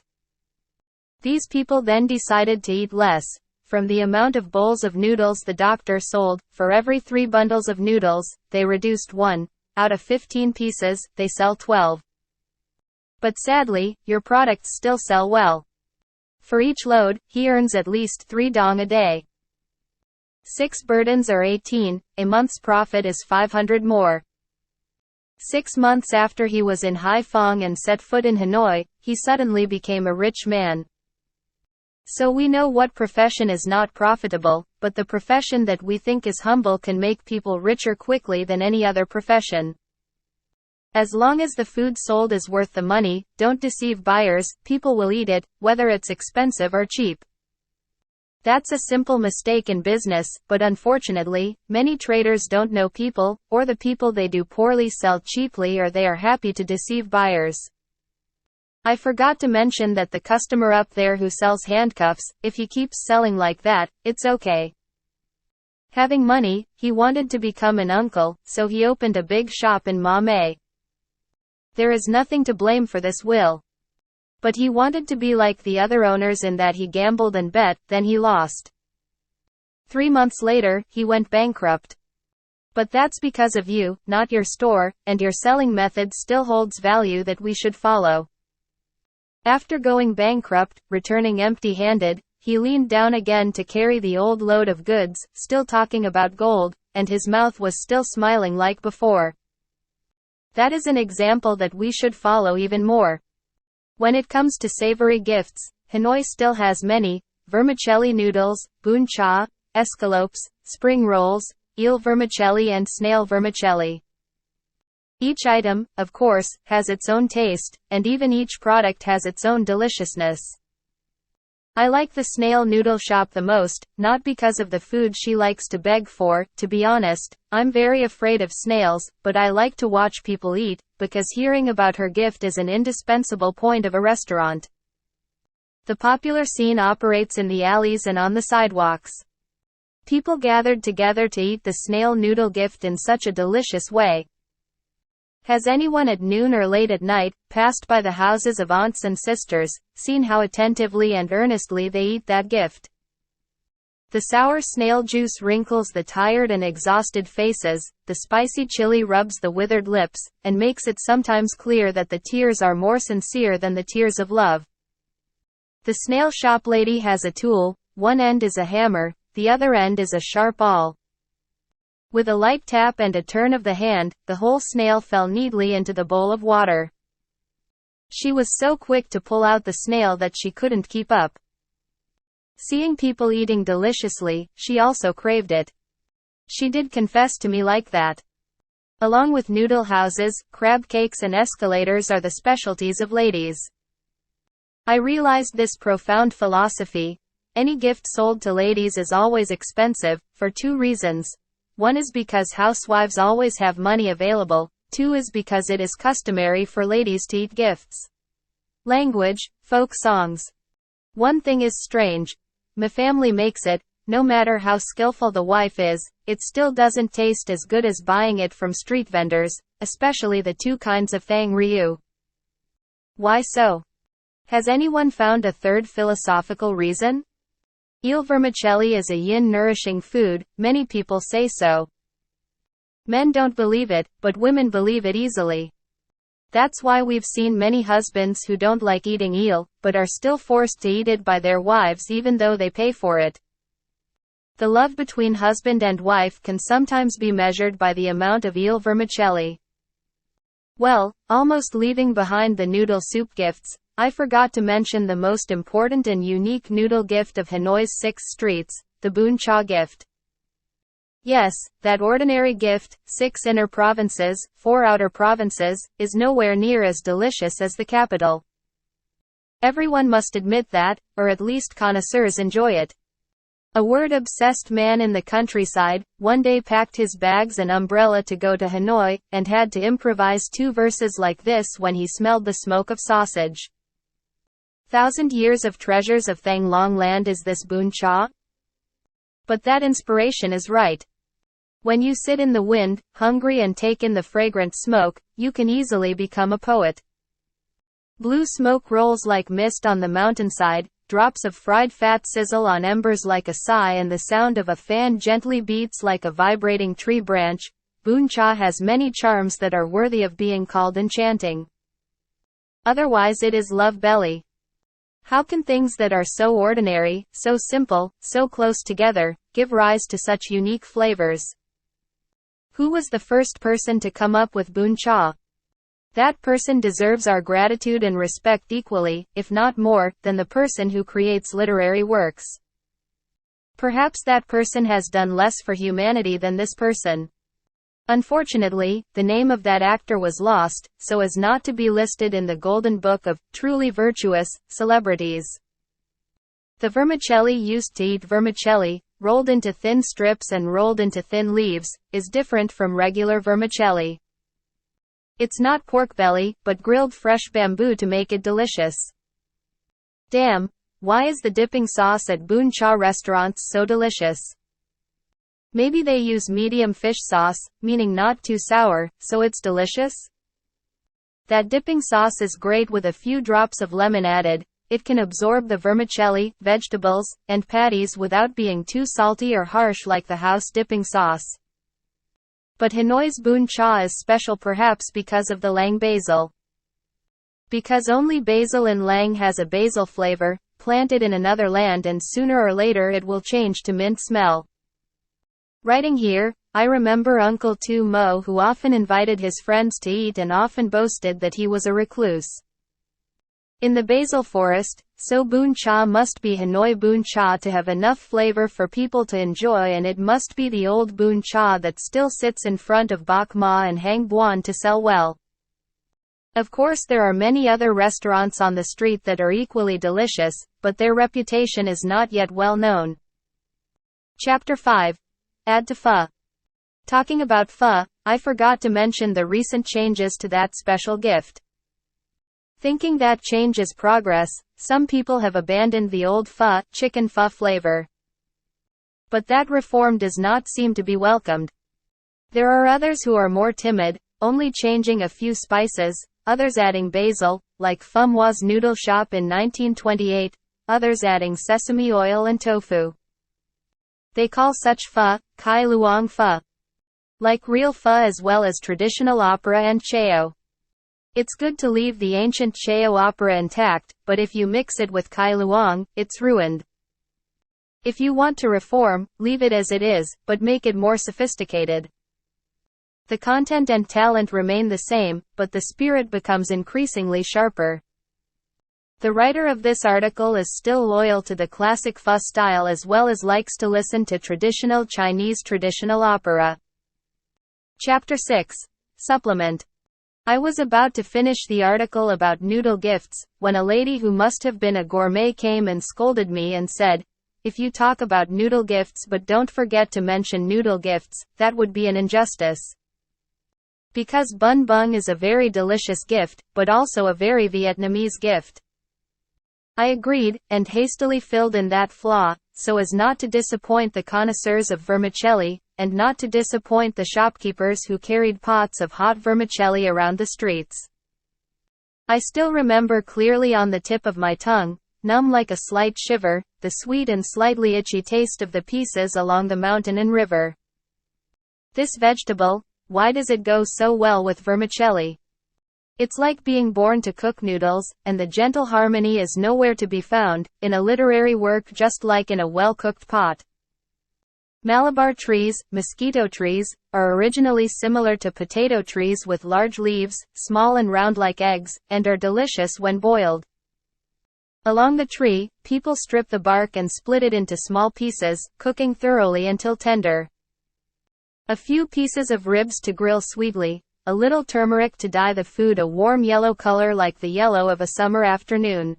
Speaker 1: These people then decided to eat less. From the amount of bowls of noodles the doctor sold, for every 3 bundles of noodles, they reduced 1. Out of 15 pieces, they sell 12. But sadly, your products still sell well. For each load, he earns at least 3 dong a day. 6 burdens are 18, a month's profit is 500 more. 6 months after he was in Haiphong and set foot in Hanoi, he suddenly became a rich man. So we know what profession is not profitable, but the profession that we think is humble can make people richer quickly than any other profession. As long as the food sold is worth the money, don't deceive buyers, people will eat it, whether it's expensive or cheap. That's a simple mistake in business, but unfortunately, many traders don't know people, or the people they do poorly sell cheaply or they are happy to deceive buyers. I forgot to mention that the customer up there who sells handcuffs, if he keeps selling like that, it's okay. Having money, he wanted to become an uncle, so he opened a big shop in Ma Mei. There is nothing to blame for this will. But he wanted to be like the other owners in that he gambled and bet, then he lost. 3 months later, he went bankrupt. But that's because of you, not your store, and your selling method still holds value that we should follow. After going bankrupt, returning empty-handed, he leaned down again to carry the old load of goods, still talking about gold, and his mouth was still smiling like before. That is an example that we should follow even more. When it comes to savory gifts, Hanoi still has many: vermicelli noodles, bún cha, escalopes, spring rolls, eel vermicelli and snail vermicelli. Each item, of course, has its own taste, and even each product has its own deliciousness. I like the snail noodle shop the most, not because of the food she likes to beg for. To be honest, I'm very afraid of snails, but I like to watch people eat, because hearing about her gift is an indispensable point of a restaurant. The popular scene operates in the alleys and on the sidewalks. People gathered together to eat the snail noodle gift in such a delicious way. Has anyone at noon or late at night, passed by the houses of aunts and sisters, seen how attentively and earnestly they eat that gift? The sour snail juice wrinkles the tired and exhausted faces, the spicy chili rubs the withered lips, and makes it sometimes clear that the tears are more sincere than the tears of love. The snail shop lady has a tool, one end is a hammer, the other end is a sharp awl. With a light tap and a turn of the hand, the whole snail fell neatly into the bowl of water. She was so quick to pull out the snail that she couldn't keep up. Seeing people eating deliciously, she also craved it. She did confess to me like that. Along with noodle houses, crab cakes and escalators are the specialties of ladies. I realized this profound philosophy. Any gift sold to ladies is always expensive, for 2 reasons. 1 is because housewives always have money available, 2 is because it is customary for ladies to eat gifts. Language, folk songs. One thing is strange. My family makes it, no matter how skillful the wife is, it still doesn't taste as good as buying it from street vendors, especially the 2 kinds of Thang Ryu. Why so? Has anyone found a third philosophical reason? Eel vermicelli is a yin-nourishing food, many people say so. Men don't believe it, but women believe it easily. That's why we've seen many husbands who don't like eating eel, but are still forced to eat it by their wives even though they pay for it. The love between husband and wife can sometimes be measured by the amount of eel vermicelli. Well, almost leaving behind the noodle soup gifts, I forgot to mention the most important and unique noodle gift of Hanoi's 6 streets, the bun cha gift. Yes, that ordinary gift, 6 inner provinces, 4 outer provinces, is nowhere near as delicious as the capital. Everyone must admit that, or at least connoisseurs enjoy it. A word-obsessed man in the countryside, one day packed his bags and umbrella to go to Hanoi, and had to improvise 2 verses like this when he smelled the smoke of sausage. 1,000 years of treasures of Thang Long land is this bun cha? But that inspiration is right. When you sit in the wind, hungry and take in the fragrant smoke, you can easily become a poet. Blue smoke rolls like mist on the mountainside, drops of fried fat sizzle on embers like a sigh, and the sound of a fan gently beats like a vibrating tree branch. Bun cha has many charms that are worthy of being called enchanting. Otherwise it is love belly. How can things that are so ordinary, so simple, so close together, give rise to such unique flavors? Who was the first person to come up with bun cha? That person deserves our gratitude and respect equally, if not more, than the person who creates literary works. Perhaps that person has done less for humanity than this person. Unfortunately, the name of that actor was lost, so as not to be listed in the Golden Book of truly virtuous celebrities. The vermicelli used to eat vermicelli, rolled into thin strips and rolled into thin leaves, is different from regular vermicelli. It's not pork belly, but grilled fresh bamboo to make it delicious. Damn, why is the dipping sauce at bun cha restaurants so delicious? Maybe they use medium fish sauce, meaning not too sour, so it's delicious? That dipping sauce is great with a few drops of lemon added. It can absorb the vermicelli, vegetables, and patties without being too salty or harsh like the house dipping sauce. But Hanoi's bun cha is special perhaps because of the lang basil. Because only basil in Lang has a basil flavor, planted in another land, and sooner or later it will change to mint smell. Writing here, I remember Uncle Tu Mo, who often invited his friends to eat and often boasted that he was a recluse. In the basil forest, so bun cha must be Hanoi bun cha to have enough flavor for people to enjoy, and it must be the old bun cha that still sits in front of Bak Ma and Hang Buan to sell well. Of course there are many other restaurants on the street that are equally delicious, but their reputation is not yet well known. Chapter 5. Add to pho. Talking about pho, I forgot to mention the recent changes to that special gift. Thinking that change is progress, some people have abandoned the old pho, chicken pho flavor. But that reform does not seem to be welcomed. There are others who are more timid, only changing a few spices, others adding basil, like Pho Moi's noodle shop in 1928, others adding sesame oil and tofu. They call such pho, Kai Luang pho. Like real pho as well as traditional opera and cheo. It's good to leave the ancient cheo opera intact, but if you mix it with Kai Luang, it's ruined. If you want to reform, leave it as it is, but make it more sophisticated. The content and talent remain the same, but the spirit becomes increasingly sharper. The writer of this article is still loyal to the classic pho style as well as likes to listen to traditional Chinese traditional opera. Chapter 6. Supplement. I was about to finish the article about noodle gifts, when a lady who must have been a gourmet came and scolded me and said, if you talk about noodle gifts but don't forget to mention noodle gifts, that would be an injustice. Because bun bung is a very delicious gift, but also a very Vietnamese gift. I agreed, and hastily filled in that flaw, so as not to disappoint the connoisseurs of vermicelli, and not to disappoint the shopkeepers who carried pots of hot vermicelli around the streets. I still remember clearly on the tip of my tongue, numb like a slight shiver, the sweet and slightly itchy taste of the pieces along the mountain and river. This vegetable, why does it go so well with vermicelli? It's like being born to cook noodles, and the gentle harmony is nowhere to be found, in a literary work just like in a well-cooked pot. Malabar trees, mosquito trees, are originally similar to potato trees with large leaves, small and round like eggs, and are delicious when boiled. Along the tree, people strip the bark and split it into small pieces, cooking thoroughly until tender. A few pieces of ribs to grill sweetly, a little turmeric to dye the food a warm yellow color like the yellow of a summer afternoon.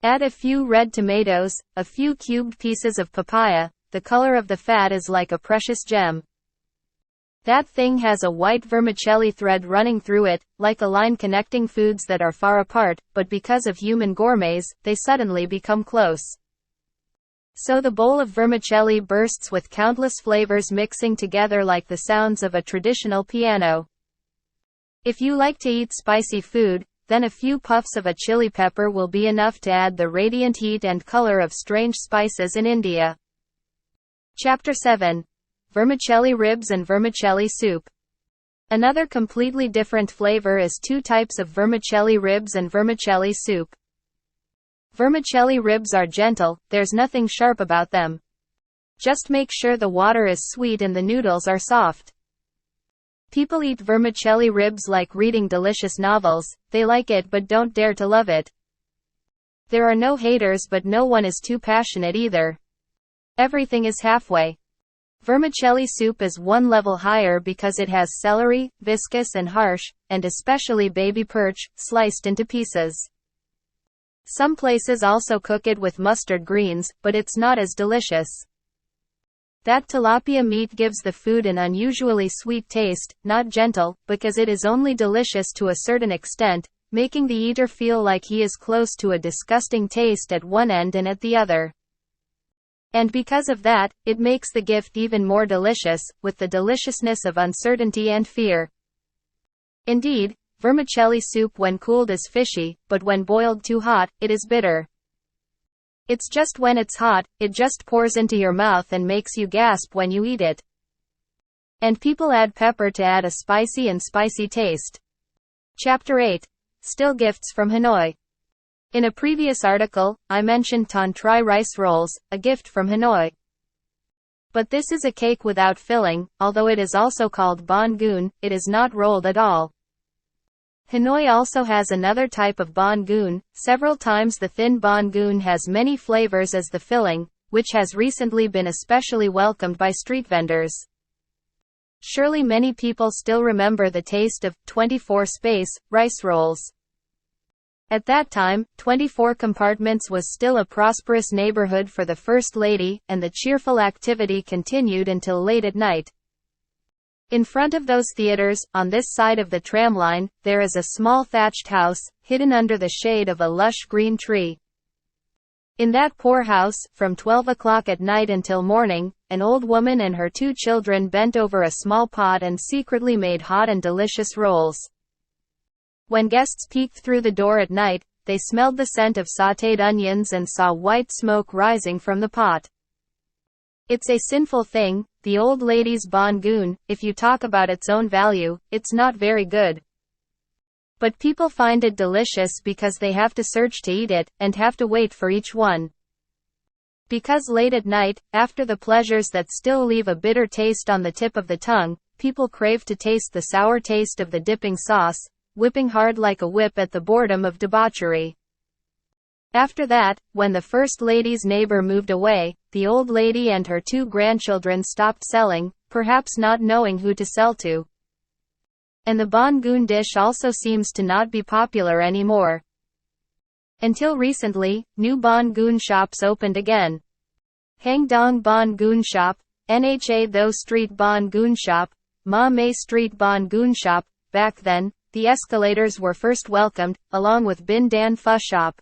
Speaker 1: Add a few red tomatoes, a few cubed pieces of papaya, the color of the fat is like a precious gem. That thing has a white vermicelli thread running through it, like a line connecting foods that are far apart, but because of human gourmets, they suddenly become close. So the bowl of vermicelli bursts with countless flavors mixing together like the sounds of a traditional piano. If you like to eat spicy food, then a few puffs of a chili pepper will be enough to add the radiant heat and color of strange spices in India. Chapter 7. Vermicelli ribs and vermicelli soup. Another completely different flavor is two types of vermicelli ribs and vermicelli soup. Vermicelli ribs are gentle, there's nothing sharp about them. Just make sure the water is sweet and the noodles are soft. People eat vermicelli ribs like reading delicious novels, they like it but don't dare to love it. There are no haters but no one is too passionate either. Everything is halfway. Vermicelli soup is one level higher because it has celery, viscous and harsh, and especially baby perch, sliced into pieces. Some places also cook it with mustard greens, but it's not as delicious. That tilapia meat gives the food an unusually sweet taste, not gentle, because it is only delicious to a certain extent, making the eater feel like he is close to a disgusting taste at one end and at the other. And because of that, it makes the gift even more delicious, with the deliciousness of uncertainty and fear. Indeed, vermicelli soup when cooled is fishy, but when boiled too hot, it is bitter. It's just when it's hot, it just pours into your mouth and makes you gasp when you eat it. And people add pepper to add a spicy and spicy taste. Chapter 8. Still gifts from Hanoi. In a previous article, I mentioned ton tri rice rolls, a gift from Hanoi. But this is a cake without filling, although it is also called banh goon, it is not rolled at all. Hanoi also has another type of banh goon. Several times the thin banh goon has many flavors as the filling, which has recently been especially welcomed by street vendors. Surely many people still remember the taste of 24 space rice rolls. At that time, 24 compartments was still a prosperous neighborhood for the First Lady, and the cheerful activity continued until late at night. In front of those theaters, on this side of the tramline, there is a small thatched house, hidden under the shade of a lush green tree. In that poor house, from 12 o'clock at night until morning, an old woman and her 2 children bent over a small pot and secretly made hot and delicious rolls. When guests peeked through the door at night, they smelled the scent of sautéed onions and saw white smoke rising from the pot. It's a sinful thing, the old lady's banh goon. If you talk about its own value, it's not very good. But people find it delicious because they have to search to eat it, and have to wait for each one. Because late at night, after the pleasures that still leave a bitter taste on the tip of the tongue, people crave to taste the sour taste of the dipping sauce, whipping hard like a whip at the boredom of debauchery. After that, when the First Lady's neighbor moved away, the old lady and her 2 grandchildren stopped selling, perhaps not knowing who to sell to. And the banh goon dish also seems to not be popular anymore. Until recently, new banh goon shops opened again. Hang Dong Bon Goon Shop, Nha Tho Street Bon Goon Shop, Ma Mei Street Bon Goon Shop. Back then, the escalators were first welcomed, along with Bin Dan Pho Shop.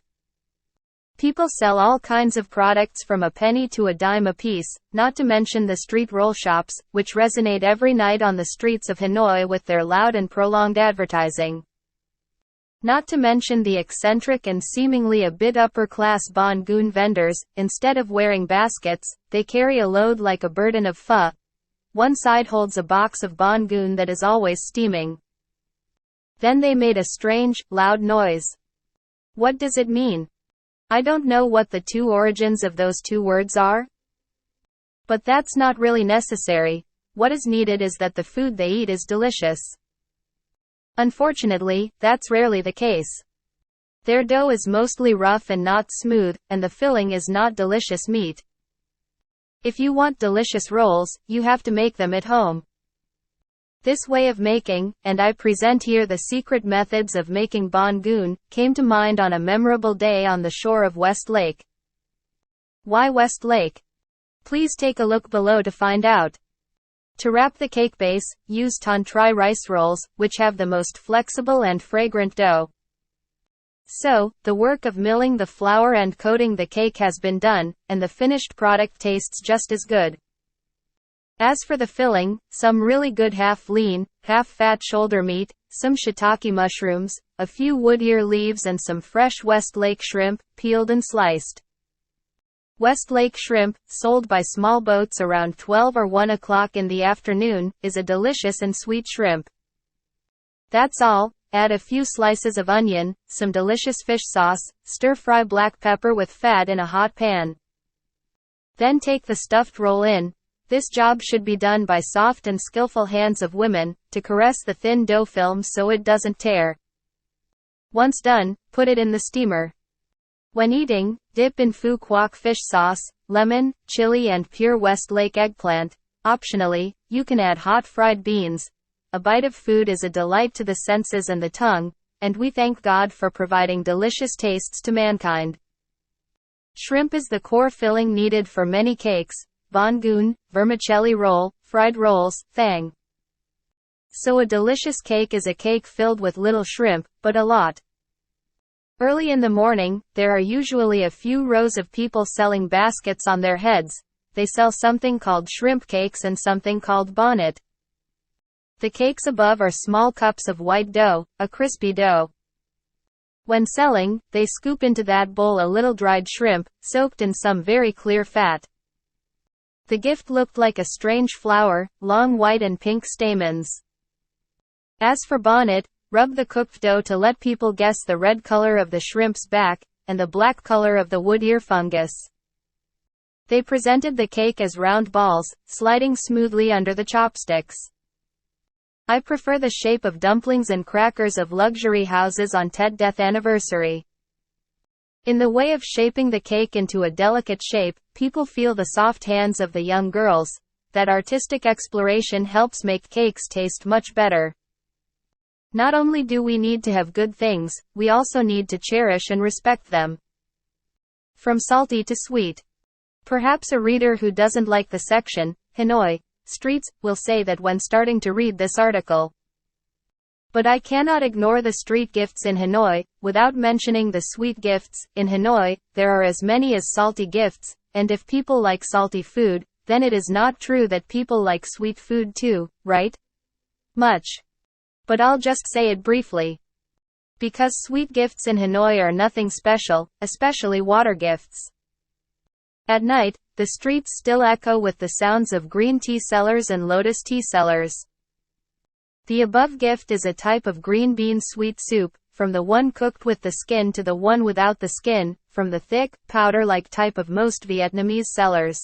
Speaker 1: People sell all kinds of products from a penny to a dime a piece, not to mention the street roll shops, which resonate every night on the streets of Hanoi with their loud and prolonged advertising. Not to mention the eccentric and seemingly a bit upper-class Bon Goon vendors. Instead of wearing baskets, they carry a load like a burden of pho. One side holds a box of Bon Goon that is always steaming. Then they made a strange, loud noise. What does it mean? I don't know what the two origins of those two words are. But that's not really necessary. What is needed is that the food they eat is delicious. Unfortunately, that's rarely the case. Their dough is mostly rough and not smooth, and the filling is not delicious meat. If you want delicious rolls, you have to make them at home. This way of making, and I present here the secret methods of making Bon Goon, came to mind on a memorable day on the shore of West Lake. Why West Lake? Please take a look below to find out. To wrap the cake base, use ton tri rice rolls, which have the most flexible and fragrant dough. So, the work of milling the flour and coating the cake has been done, and the finished product tastes just as good. As for the filling, some really good half-lean, half-fat shoulder meat, some shiitake mushrooms, a few wood ear leaves and some fresh West Lake shrimp, peeled and sliced. West Lake shrimp, sold by small boats around 12 or 1 o'clock in the afternoon, is a delicious and sweet shrimp. That's all. Add a few slices of onion, some delicious fish sauce, stir-fry black pepper with fat in a hot pan. Then take the stuffed roll in. This job should be done by soft and skillful hands of women, to caress the thin dough film so it doesn't tear. Once done, put it in the steamer. When eating, dip in phu quoc fish sauce, lemon, chili and pure West Lake eggplant. Optionally, you can add hot fried beans. A bite of food is a delight to the senses and the tongue, and we thank God for providing delicious tastes to mankind. Shrimp is the core filling needed for many cakes. Bon Goon, vermicelli roll, fried rolls, thang. So a delicious cake is a cake filled with little shrimp, but a lot. Early in the morning, there are usually a few rows of people selling baskets on their heads. They sell something called shrimp cakes and something called bonnet. The cakes above are small cups of white dough, a crispy dough. When selling, they scoop into that bowl a little dried shrimp, soaked in some very clear fat. The gift looked like a strange flower, long white and pink stamens. As for bonnet, rub the cooked dough to let people guess the red color of the shrimp's back, and the black color of the wood ear fungus. They presented the cake as round balls, sliding smoothly under the chopsticks. I prefer the shape of dumplings and crackers of luxury houses on Tet death anniversary. In the way of shaping the cake into a delicate shape, people feel the soft hands of the young girls. That artistic exploration helps make cakes taste much better. Not only do we need to have good things, we also need to cherish and respect them. From salty to sweet. Perhaps a reader who doesn't like the section, Hanoi streets, will say that when starting to read this article. But I cannot ignore the street gifts in Hanoi, without mentioning the sweet gifts. In Hanoi, there are as many as salty gifts, and if people like salty food, then it is not true that people like sweet food too, right? Much. But I'll just say it briefly. Because sweet gifts in Hanoi are nothing special, especially water gifts. At night, the streets still echo with the sounds of green tea sellers and lotus tea sellers. The above gift is a type of green bean sweet soup, from the one cooked with the skin to the one without the skin, from the thick, powder-like type of most Vietnamese sellers,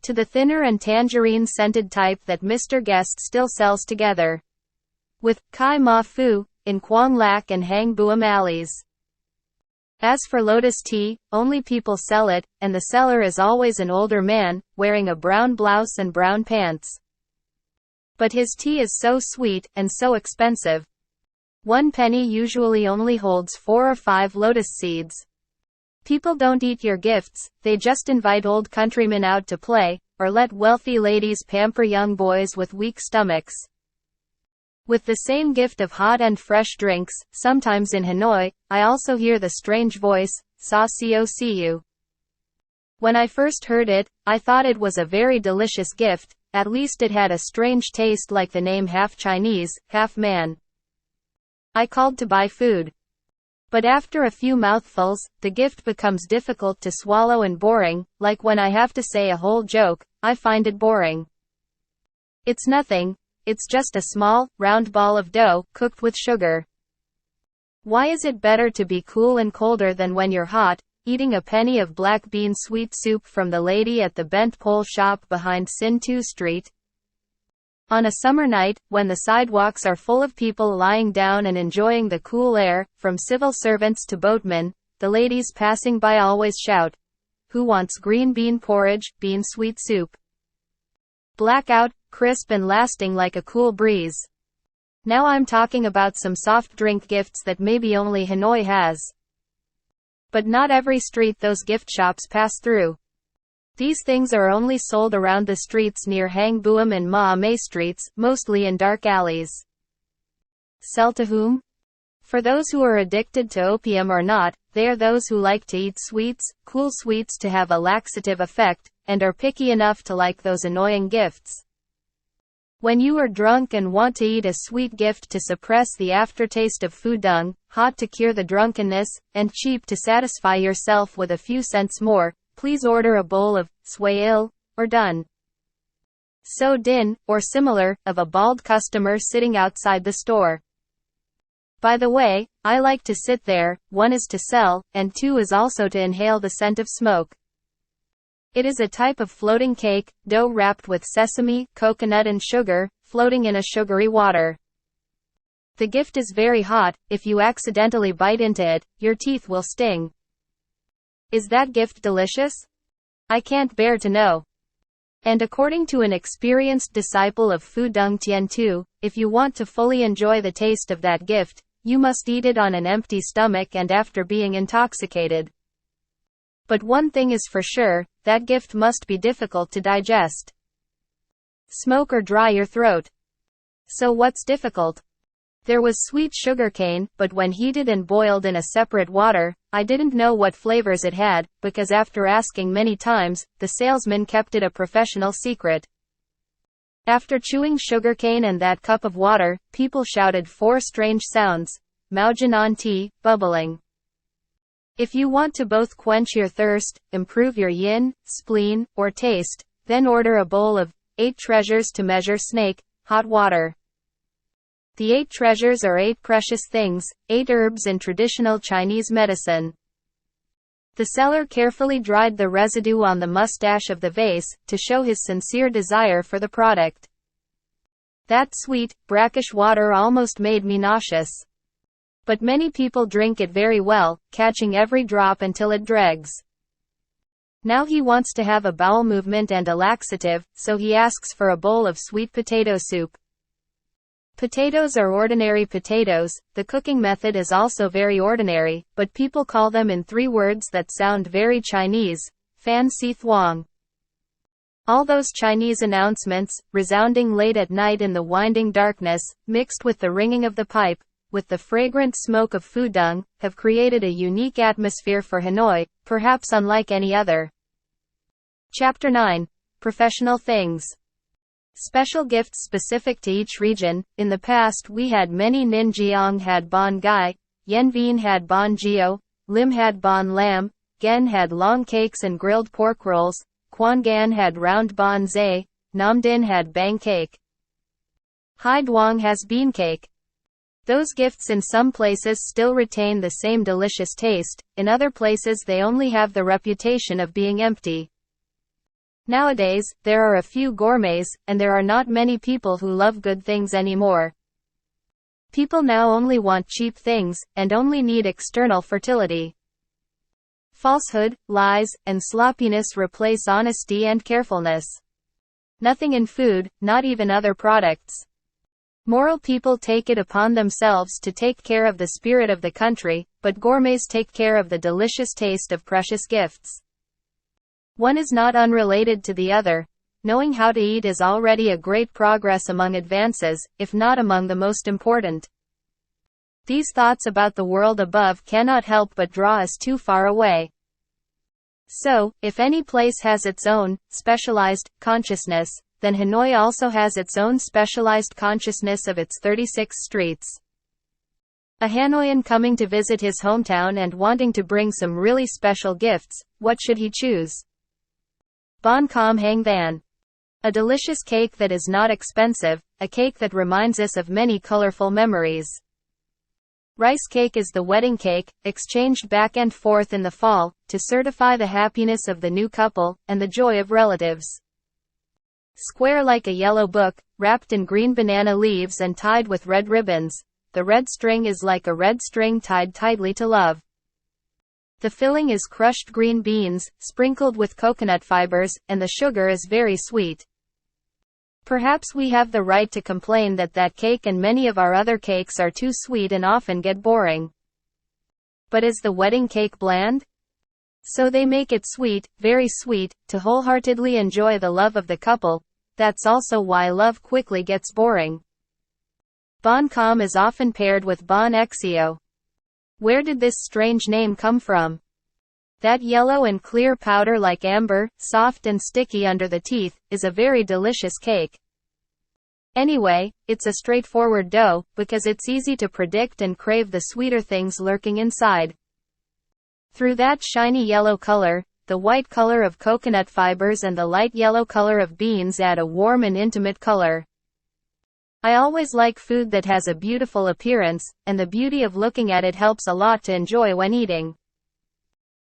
Speaker 1: to the thinner and tangerine-scented type that Mr. Guest still sells together with Kai Ma Phu in Quang Lac and Hang Buam alleys. As for lotus tea, only people sell it, and the seller is always an older man, wearing a brown blouse and brown pants. But his tea is so sweet, and so expensive. 1 penny usually only holds 4 or 5 lotus seeds. People don't eat your gifts, they just invite old countrymen out to play, or let wealthy ladies pamper young boys with weak stomachs. With the same gift of hot and fresh drinks, sometimes in Hanoi, I also hear the strange voice, "Sa cocu." When I first heard it, I thought it was a very delicious gift, at least it had a strange taste like the name half Chinese, half man. I called to buy food. But after a few mouthfuls, the gift becomes difficult to swallow and boring, like when I have to say a whole joke, I find it boring. It's nothing, it's just a small, round ball of dough, cooked with sugar. Why is it better to be cool and colder than when you're hot, eating a penny of black bean sweet soup from the lady at the bent pole shop behind Sin 2 Street? On a summer night, when the sidewalks are full of people lying down and enjoying the cool air, from civil servants to boatmen, the ladies passing by always shout, "Who wants green bean porridge, bean sweet soup?" Blackout, crisp and lasting like a cool breeze. Now I'm talking about some soft drink gifts that maybe only Hanoi has. But not every street those gift shops pass through. These things are only sold around the streets near Hang Buam and Ma Mei streets, mostly in dark alleys. Sell to whom? For those who are addicted to opium or not, they are those who like to eat sweets, cool sweets to have a laxative effect, and are picky enough to like those annoying gifts. When you are drunk and want to eat a sweet gift to suppress the aftertaste of fudung, hot to cure the drunkenness, and cheap to satisfy yourself with a few cents more, please order a bowl of swayil, or dun. So din, or similar, of a bald customer sitting outside the store. By the way, I like to sit there, 1 is to sell, and 2 is also to inhale the scent of smoke. It is a type of floating cake, dough wrapped with sesame, coconut and sugar, floating in a sugary water. The gift is very hot, if you accidentally bite into it, your teeth will sting. Is that gift delicious? I can't bear to know. And according to an experienced disciple of Fudung Tian Tu, if you want to fully enjoy the taste of that gift, you must eat it on an empty stomach and after being intoxicated. But one thing is for sure, that gift must be difficult to digest. Smoke or dry your throat. So what's difficult? There was sweet sugar cane, but when heated and boiled in a separate water, I didn't know what flavors it had, because after asking many times, the salesman kept it a professional secret. After chewing sugarcane and that cup of water, people shouted 4 strange sounds, Maojinan tea, bubbling. If you want to both quench your thirst, improve your yin, spleen, or taste, then order a bowl of 8 treasures to measure snake, hot water. The 8 treasures are 8 precious things, 8 herbs in traditional Chinese medicine. The seller carefully dried the residue on the mustache of the vase, to show his sincere desire for the product. That sweet, brackish water almost made me nauseous. But many people drink it very well, catching every drop until it dregs. Now he wants to have a bowel movement and a laxative, so he asks for a bowl of sweet potato soup. Potatoes are ordinary potatoes, the cooking method is also very ordinary, but people call them in 3 words that sound very Chinese, fan si thuong. All those Chinese announcements, resounding late at night in the winding darkness, mixed with the ringing of the pipe, with the fragrant smoke of fudung, have created a unique atmosphere for Hanoi, perhaps unlike any other. Chapter 9. Professional Things. Special gifts specific to each region. In the past we had many. Nin Jiang had Bon Gai, Yen Vien had Bon Gio, Lim had Bon Lam, Gen had long cakes and grilled pork rolls, Quan Gan had round Bon Zai, Nam Din had bang cake. Hai Duong has bean cake. Those gifts in some places still retain the same delicious taste, in other places they only have the reputation of being empty. Nowadays, there are a few gourmets, and there are not many people who love good things anymore. People now only want cheap things, and only need external fertility. Falsehood, lies, and sloppiness replace honesty and carefulness. Nothing in food, not even other products. Moral people take it upon themselves to take care of the spirit of the country, but gourmets take care of the delicious taste of precious gifts. One is not unrelated to the other. Knowing how to eat is already a great progress among advances, if not among the most important. These thoughts about the world above cannot help but draw us too far away. So, if any place has its own, specialized, consciousness, then Hanoi also has its own specialized consciousness of its 36 streets. A Hanoian coming to visit his hometown and wanting to bring some really special gifts, what should he choose? Bon Com Hang Van. A delicious cake that is not expensive, a cake that reminds us of many colorful memories. Rice cake is the wedding cake, exchanged back and forth in the fall, to certify the happiness of the new couple, and the joy of relatives. Square like a yellow book, wrapped in green banana leaves and tied with red ribbons. The red string is like a red string tied tightly to love. The filling is crushed green beans, sprinkled with coconut fibers, and the sugar is very sweet. Perhaps we have the right to complain that that cake and many of our other cakes are too sweet and often get boring. But is the wedding cake bland? So they make it sweet, very sweet, to wholeheartedly enjoy the love of the couple. That's also why love quickly gets boring. Bon Com is often paired with Bon Exio. Where did this strange name come from? That yellow and clear powder like amber, soft and sticky under the teeth, is a very delicious cake. Anyway, it's a straightforward dough, because it's easy to predict and crave the sweeter things lurking inside. Through that shiny yellow color, the white color of coconut fibers and the light yellow color of beans add a warm and intimate color. I always like food that has a beautiful appearance, and the beauty of looking at it helps a lot to enjoy when eating.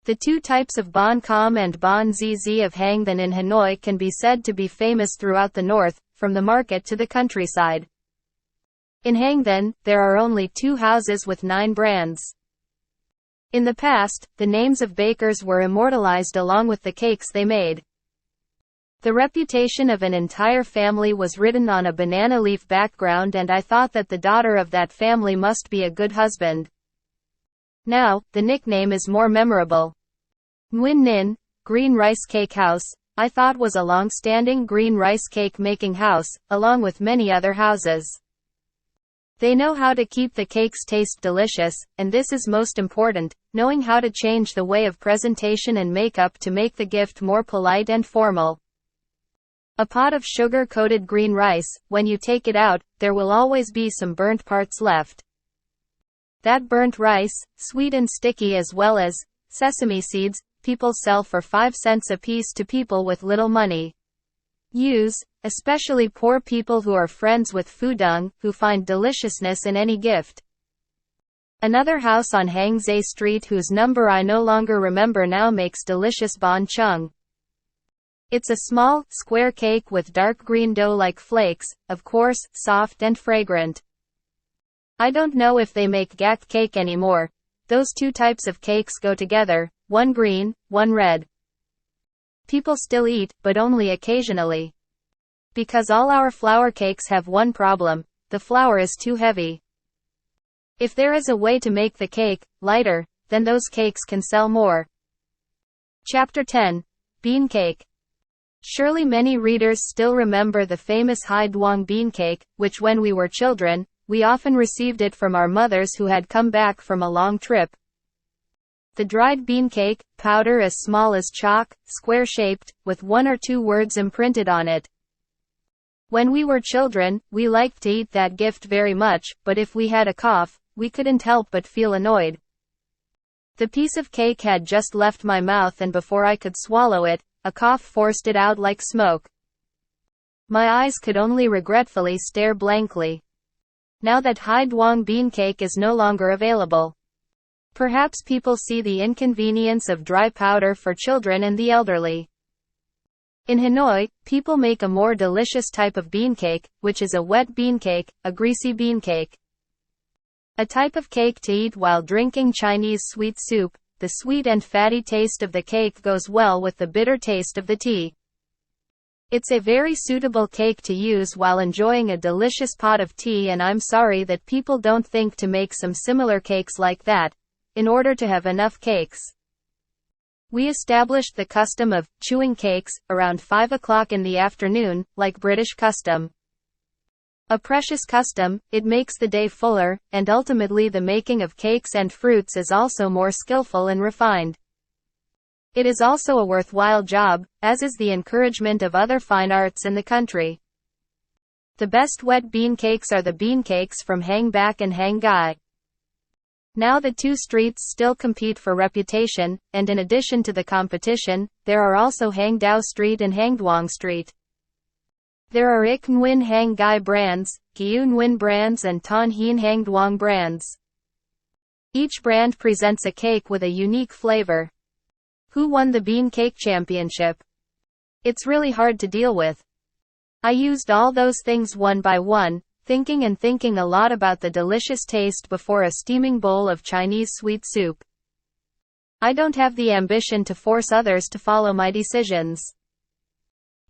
Speaker 1: The two types of Bon Com and Bon ZZ of Hang Then in Hanoi can be said to be famous throughout the north, from the market to the countryside. In Hang Then, there are only 2 houses with 9 brands. In the past, the names of bakers were immortalized along with the cakes they made. The reputation of an entire family was written on a banana leaf background, and I thought that the daughter of that family must be a good husband. Now, the nickname is more memorable. Nguyen Ninh, Green Rice Cake House, I thought was a long-standing green rice cake making house, along with many other houses. They know how to keep the cakes taste delicious, and this is most important, knowing how to change the way of presentation and makeup to make the gift more polite and formal. A pot of sugar-coated green rice, when you take it out, there will always be some burnt parts left. That burnt rice, sweet and sticky as well as sesame seeds, people sell for 5 cents a piece to people with little money. Use, especially poor people who are friends with Fudung, who find deliciousness in any gift. Another house on Hang Zay Street whose number I no longer remember now makes delicious Bon Chung. It's a small, square cake with dark green dough-like flakes, of course, soft and fragrant. I don't know if they make gak cake anymore. Those 2 types of cakes go together, one green, one red. People still eat, but only occasionally. Because all our flour cakes have one problem: the flour is too heavy. If there is a way to make the cake lighter, then those cakes can sell more. Chapter 10. Bean Cake. Surely many readers still remember the famous Hai Duong bean cake, which when we were children, we often received it from our mothers who had come back from a long trip. The dried bean cake, powder as small as chalk, square-shaped, with 1 or 2 words imprinted on it. When we were children, we liked to eat that gift very much, but if we had a cough, we couldn't help but feel annoyed. The piece of cake had just left my mouth, and before I could swallow it, a cough forced it out like smoke. My eyes could only regretfully stare blankly. Now that Hai Duong bean cake is no longer available. Perhaps people see the inconvenience of dry powder for children and the elderly. In Hanoi, people make a more delicious type of bean cake, which is a wet bean cake, a greasy bean cake. A type of cake to eat while drinking Chinese sweet soup. The sweet and fatty taste of the cake goes well with the bitter taste of the tea. It's a very suitable cake to use while enjoying a delicious pot of tea, and I'm sorry that people don't think to make some similar cakes like that, in order to have enough cakes. We established the custom of chewing cakes around 5 o'clock in the afternoon, like British custom. A precious custom, it makes the day fuller, and ultimately the making of cakes and fruits is also more skillful and refined. It is also a worthwhile job, as is the encouragement of other fine arts in the country. The best wet bean cakes are the bean cakes from Hang Bak and Hang Gai. Now the two streets still compete for reputation, and in addition to the competition, there are also Hang Dao Street and Hang Duong Street. There are Ik Nguyen Hang Gai brands, Giu Nguyen brands and Ton Hien Hang Duong brands. Each brand presents a cake with a unique flavor. Who won the Bean Cake Championship? It's really hard to deal with. I used all those things one by one, thinking a lot about the delicious taste before a steaming bowl of Chinese sweet soup. I don't have the ambition to force others to follow my decisions.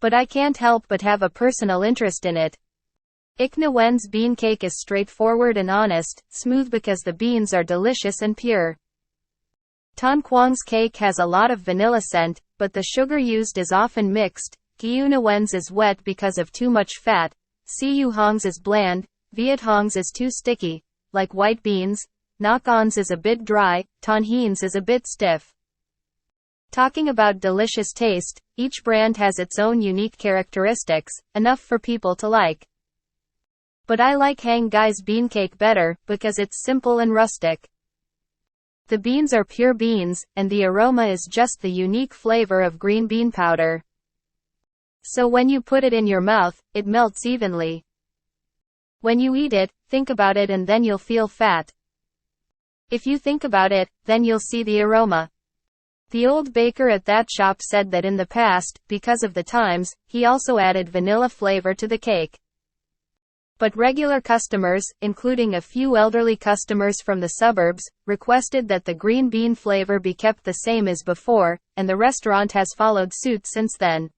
Speaker 1: But I can't help but have a personal interest in it. Ik Nguyen's bean cake is straightforward and honest, smooth because the beans are delicious and pure. Ton Quang's cake has a lot of vanilla scent, but the sugar used is often mixed. Giu Nguyen's is wet because of too much fat. Siu Hong's is bland. Viet Hong's is too sticky, like white beans. Ngoc On's is a bit dry. Ton Hien's is a bit stiff. Talking about delicious taste, each brand has its own unique characteristics, enough for people to like. But I like Hang Gai's bean cake better, because it's simple and rustic. The beans are pure beans, and the aroma is just the unique flavor of green bean powder. So when you put it in your mouth, it melts evenly. When you eat it, think about it and then you'll feel fat. If you think about it, then you'll see the aroma. The old baker at that shop said that in the past, because of the times, he also added vanilla flavor to the cake. But regular customers, including a few elderly customers from the suburbs, requested that the green bean flavor be kept the same as before, and the restaurant has followed suit since then.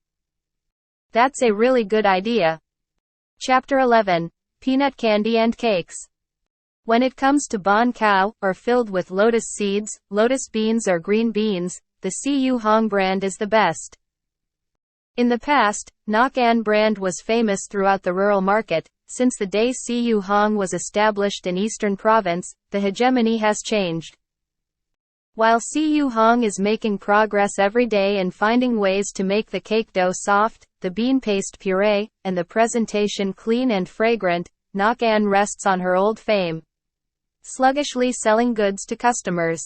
Speaker 1: That's a really good idea. Chapter 11. Peanut Candy and Cakes. When it comes to bon cao, or filled with lotus seeds, lotus beans or green beans, the Siu Hong brand is the best. In the past, Ngoc An brand was famous throughout the rural market. Since the day Siu Hong was established in Eastern Province, the hegemony has changed. While Siu Hong is making progress every day in finding ways to make the cake dough soft, the bean paste puree, and the presentation clean and fragrant, Ngoc An rests on her old fame, sluggishly selling goods to customers.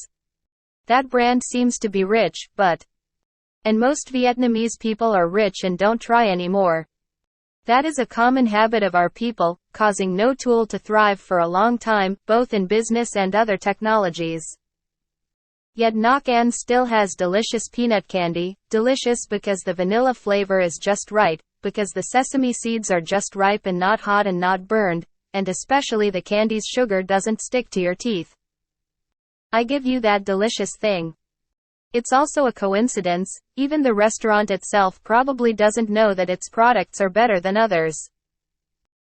Speaker 1: That brand seems to be rich, and most Vietnamese people are rich and don't try anymore. That is a common habit of our people, causing no tool to thrive for a long time, both in business and other technologies. Yet Ngoc An still has delicious peanut candy, delicious because the vanilla flavor is just right, because the sesame seeds are just ripe and not hot and not burned, and especially the candy's sugar doesn't stick to your teeth. I give you that delicious thing. It's also a coincidence, even the restaurant itself probably doesn't know that its products are better than others.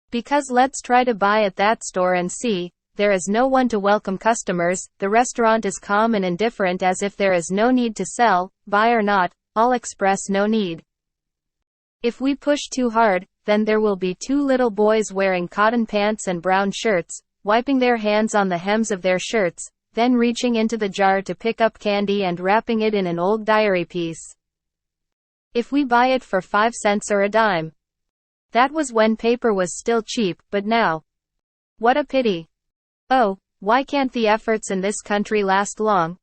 Speaker 1: Because let's try to buy at that store and see, there is no one to welcome customers, the restaurant is calm and indifferent as if there is no need to sell, buy or not, all express no need. If we push too hard, then there will be two little boys wearing cotton pants and brown shirts, wiping their hands on the hems of their shirts, then reaching into the jar to pick up candy and wrapping it in an old diary piece. If we buy it for 5 cents or a dime. That was when paper was still cheap, but now. What a pity. Oh, why can't the efforts in this country last long?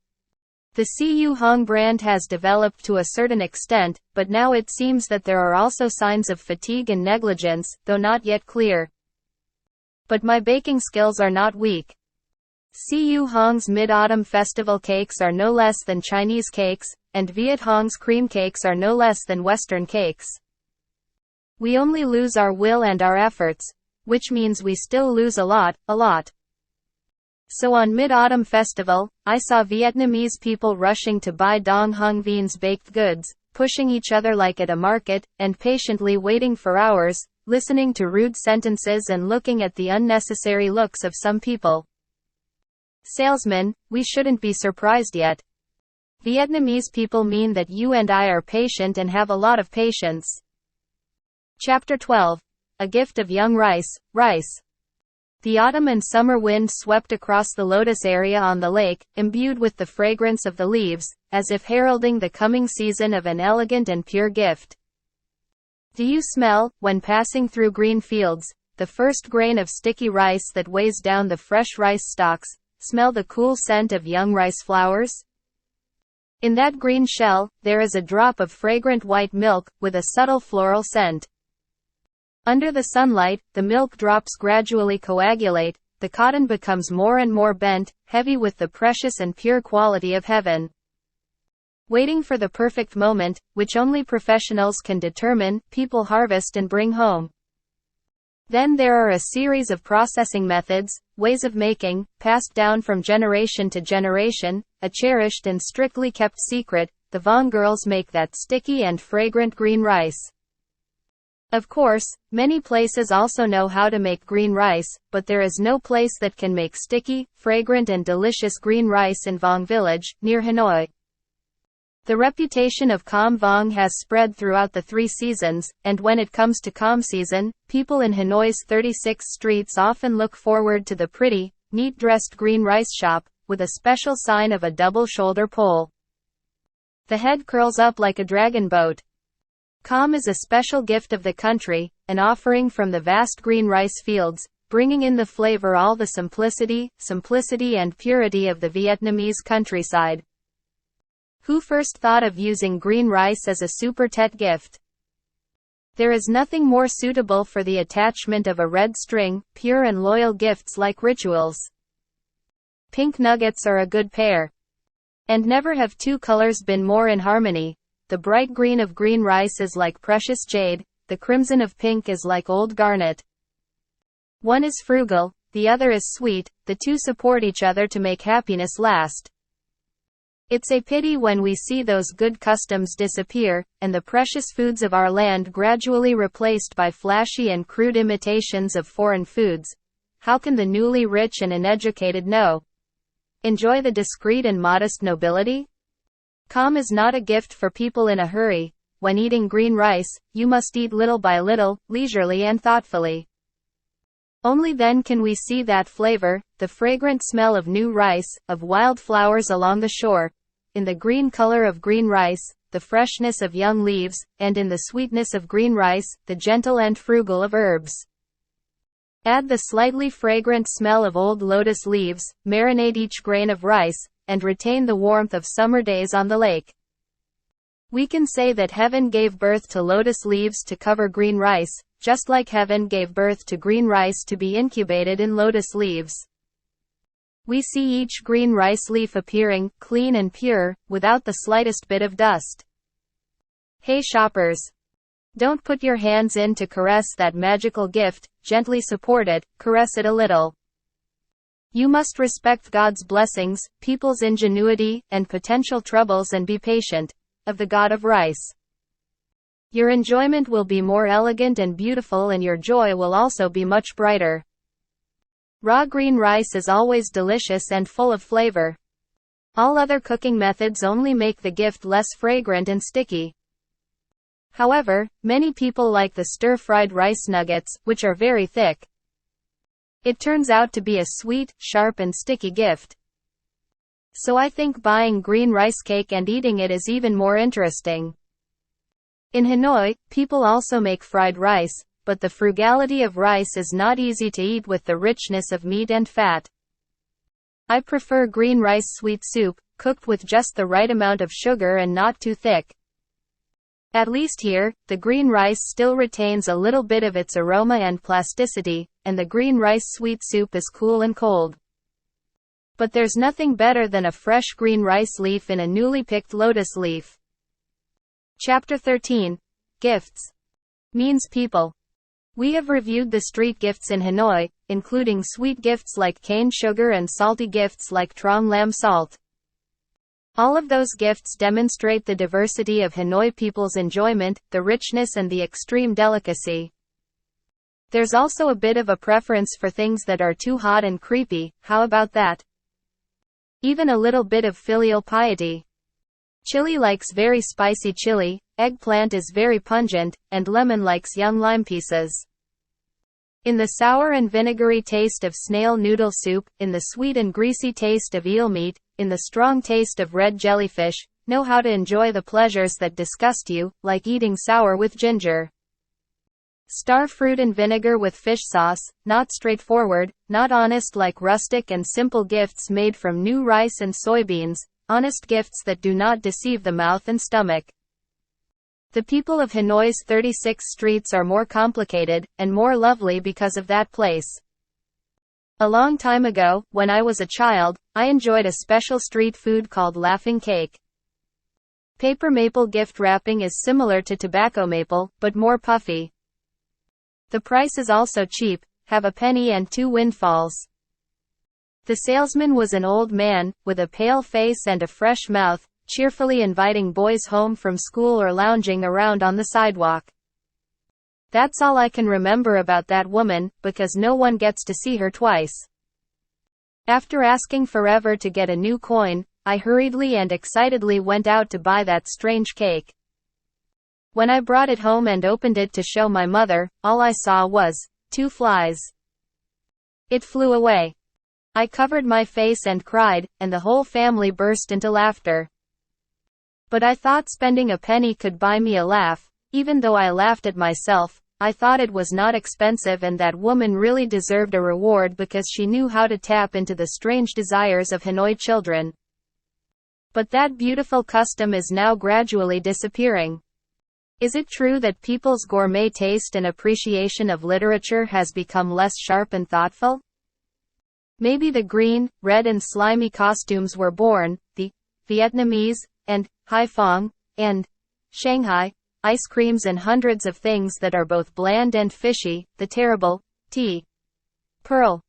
Speaker 1: The Siu Hong brand has developed to a certain extent, but now it seems that there are also signs of fatigue and negligence, though not yet clear. But my baking skills are not weak. Siu Hong's Mid-Autumn Festival cakes are no less than Chinese cakes, and Viet Hong's cream cakes are no less than Western cakes. We only lose our will and our efforts, which means we still lose a lot. So on Mid-Autumn Festival, I saw Vietnamese people rushing to buy Dong Hung Vien's baked goods, pushing each other like at a market, and patiently waiting for hours, listening to rude sentences and looking at the unnecessary looks of some people. Salesman, we shouldn't be surprised yet. Vietnamese people mean that you and I are patient and have a lot of patience. Chapter 12. A gift of young rice. Rice. The autumn and summer wind swept across the lotus area on the lake, imbued with the fragrance of the leaves, as if heralding the coming season of an elegant and pure gift. Do you smell, when passing through green fields, the first grain of sticky rice that weighs down the fresh rice stalks? Smell the cool scent of young rice flowers? In that green shell, there is a drop of fragrant white milk, with a subtle floral scent. Under the sunlight, the milk drops gradually coagulate, the cotton becomes more and more bent, heavy with the precious and pure quality of heaven. Waiting for the perfect moment, which only professionals can determine, people harvest and bring home. Then there are a series of processing methods, ways of making, passed down from generation to generation, a cherished and strictly kept secret. The Vong girls make that sticky and fragrant green rice. Of course, many places also know how to make green rice, but there is no place that can make sticky, fragrant and delicious green rice in Vong village, near Hanoi. The reputation of Cam Vong has spread throughout the 3 seasons, and when it comes to Cam season, people in Hanoi's 36 streets often look forward to the pretty, neat-dressed green rice shop, with a special sign of a double-shoulder pole. The head curls up like a dragon boat. Cam is a special gift of the country, an offering from the vast green rice fields, bringing in the flavor all the simplicity and purity of the Vietnamese countryside. Who first thought of using green rice as a super Tet gift? There is nothing more suitable for the attachment of a red string, pure and loyal gifts like rituals. Pink nuggets are a good pair. And never have 2 colors been more in harmony. The bright green of green rice is like precious jade, the crimson of pink is like old garnet. One is frugal, the other is sweet, the 2 support each other to make happiness last. It's a pity when we see those good customs disappear, and the precious foods of our land gradually replaced by flashy and crude imitations of foreign foods. How can the newly rich and uneducated know? Enjoy the discreet and modest nobility? Cam is not a gift for people in a hurry. When eating green rice, you must eat little by little, leisurely and thoughtfully. Only then can we see that flavor, the fragrant smell of new rice, of wild flowers along the shore, in the green color of green rice, the freshness of young leaves, and in the sweetness of green rice, the gentle and frugal of herbs. Add the slightly fragrant smell of old lotus leaves, marinate each grain of rice, and retain the warmth of summer days on the lake. We can say that heaven gave birth to lotus leaves to cover green rice, just like heaven gave birth to green rice to be incubated in lotus leaves. We see each green rice leaf appearing, clean and pure, without the slightest bit of dust. Hey shoppers! Don't put your hands in to caress that magical gift, gently support it, caress it a little. You must respect God's blessings, people's ingenuity, and potential troubles and be patient, of the God of rice. Your enjoyment will be more elegant and beautiful and your joy will also be much brighter. Raw green rice is always delicious and full of flavor. All other cooking methods only make the gift less fragrant and sticky. However, many people like the stir-fried rice nuggets, which are very thick. It turns out to be a sweet, sharp and sticky gift. So I think buying green rice cake and eating it is even more interesting. In Hanoi, people also make fried rice, but the frugality of rice is not easy to eat with the richness of meat and fat. I prefer green rice sweet soup, cooked with just the right amount of sugar and not too thick. At least here, the green rice still retains a little bit of its aroma and plasticity, and the green rice sweet soup is cool and cold. But there's nothing better than a fresh green rice leaf in a newly picked lotus leaf. Chapter 13. Gifts. Means people. We have reviewed the street gifts in Hanoi, including sweet gifts like cane sugar and salty gifts like trong lam salt. All of those gifts demonstrate the diversity of Hanoi people's enjoyment, the richness and the extreme delicacy. There's also a bit of a preference for things that are too hot and creepy. How about that? Even a little bit of filial piety. Chili likes very spicy chili, eggplant is very pungent, and lemon likes young lime pieces. In the sour and vinegary taste of snail noodle soup, in the sweet and greasy taste of eel meat, in the strong taste of red jellyfish, know how to enjoy the pleasures that disgust you, like eating sour with ginger. Star fruit and vinegar with fish sauce, not straightforward, not honest like rustic and simple gifts made from new rice and soybeans, honest gifts that do not deceive the mouth and stomach. The people of Hanoi's 36 streets are more complicated, and more lovely because of that place. A long time ago, when I was a child, I enjoyed a special street food called laughing cake. Paper maple gift wrapping is similar to tobacco maple, but more puffy. The price is also cheap, have a penny and 2 windfalls. The salesman was an old man, with a pale face and a fresh mouth, cheerfully inviting boys home from school or lounging around on the sidewalk. That's all I can remember about that woman, because no one gets to see her twice. After asking forever to get a new coin, I hurriedly and excitedly went out to buy that strange cake. When I brought it home and opened it to show my mother, all I saw was 2 flies. It flew away. I covered my face and cried, and the whole family burst into laughter. But I thought spending a penny could buy me a laugh. Even though I laughed at myself, I thought it was not expensive and that woman really deserved a reward because she knew how to tap into the strange desires of Hanoi children. But that beautiful custom is now gradually disappearing. Is it true that people's gourmet taste and appreciation of literature has become less sharp and thoughtful? Maybe the green, red and slimy costumes were born, the Vietnamese, and Haiphong, and Shanghai, ice creams and hundreds of things that are both bland and fishy, the terrible, tea, pearl,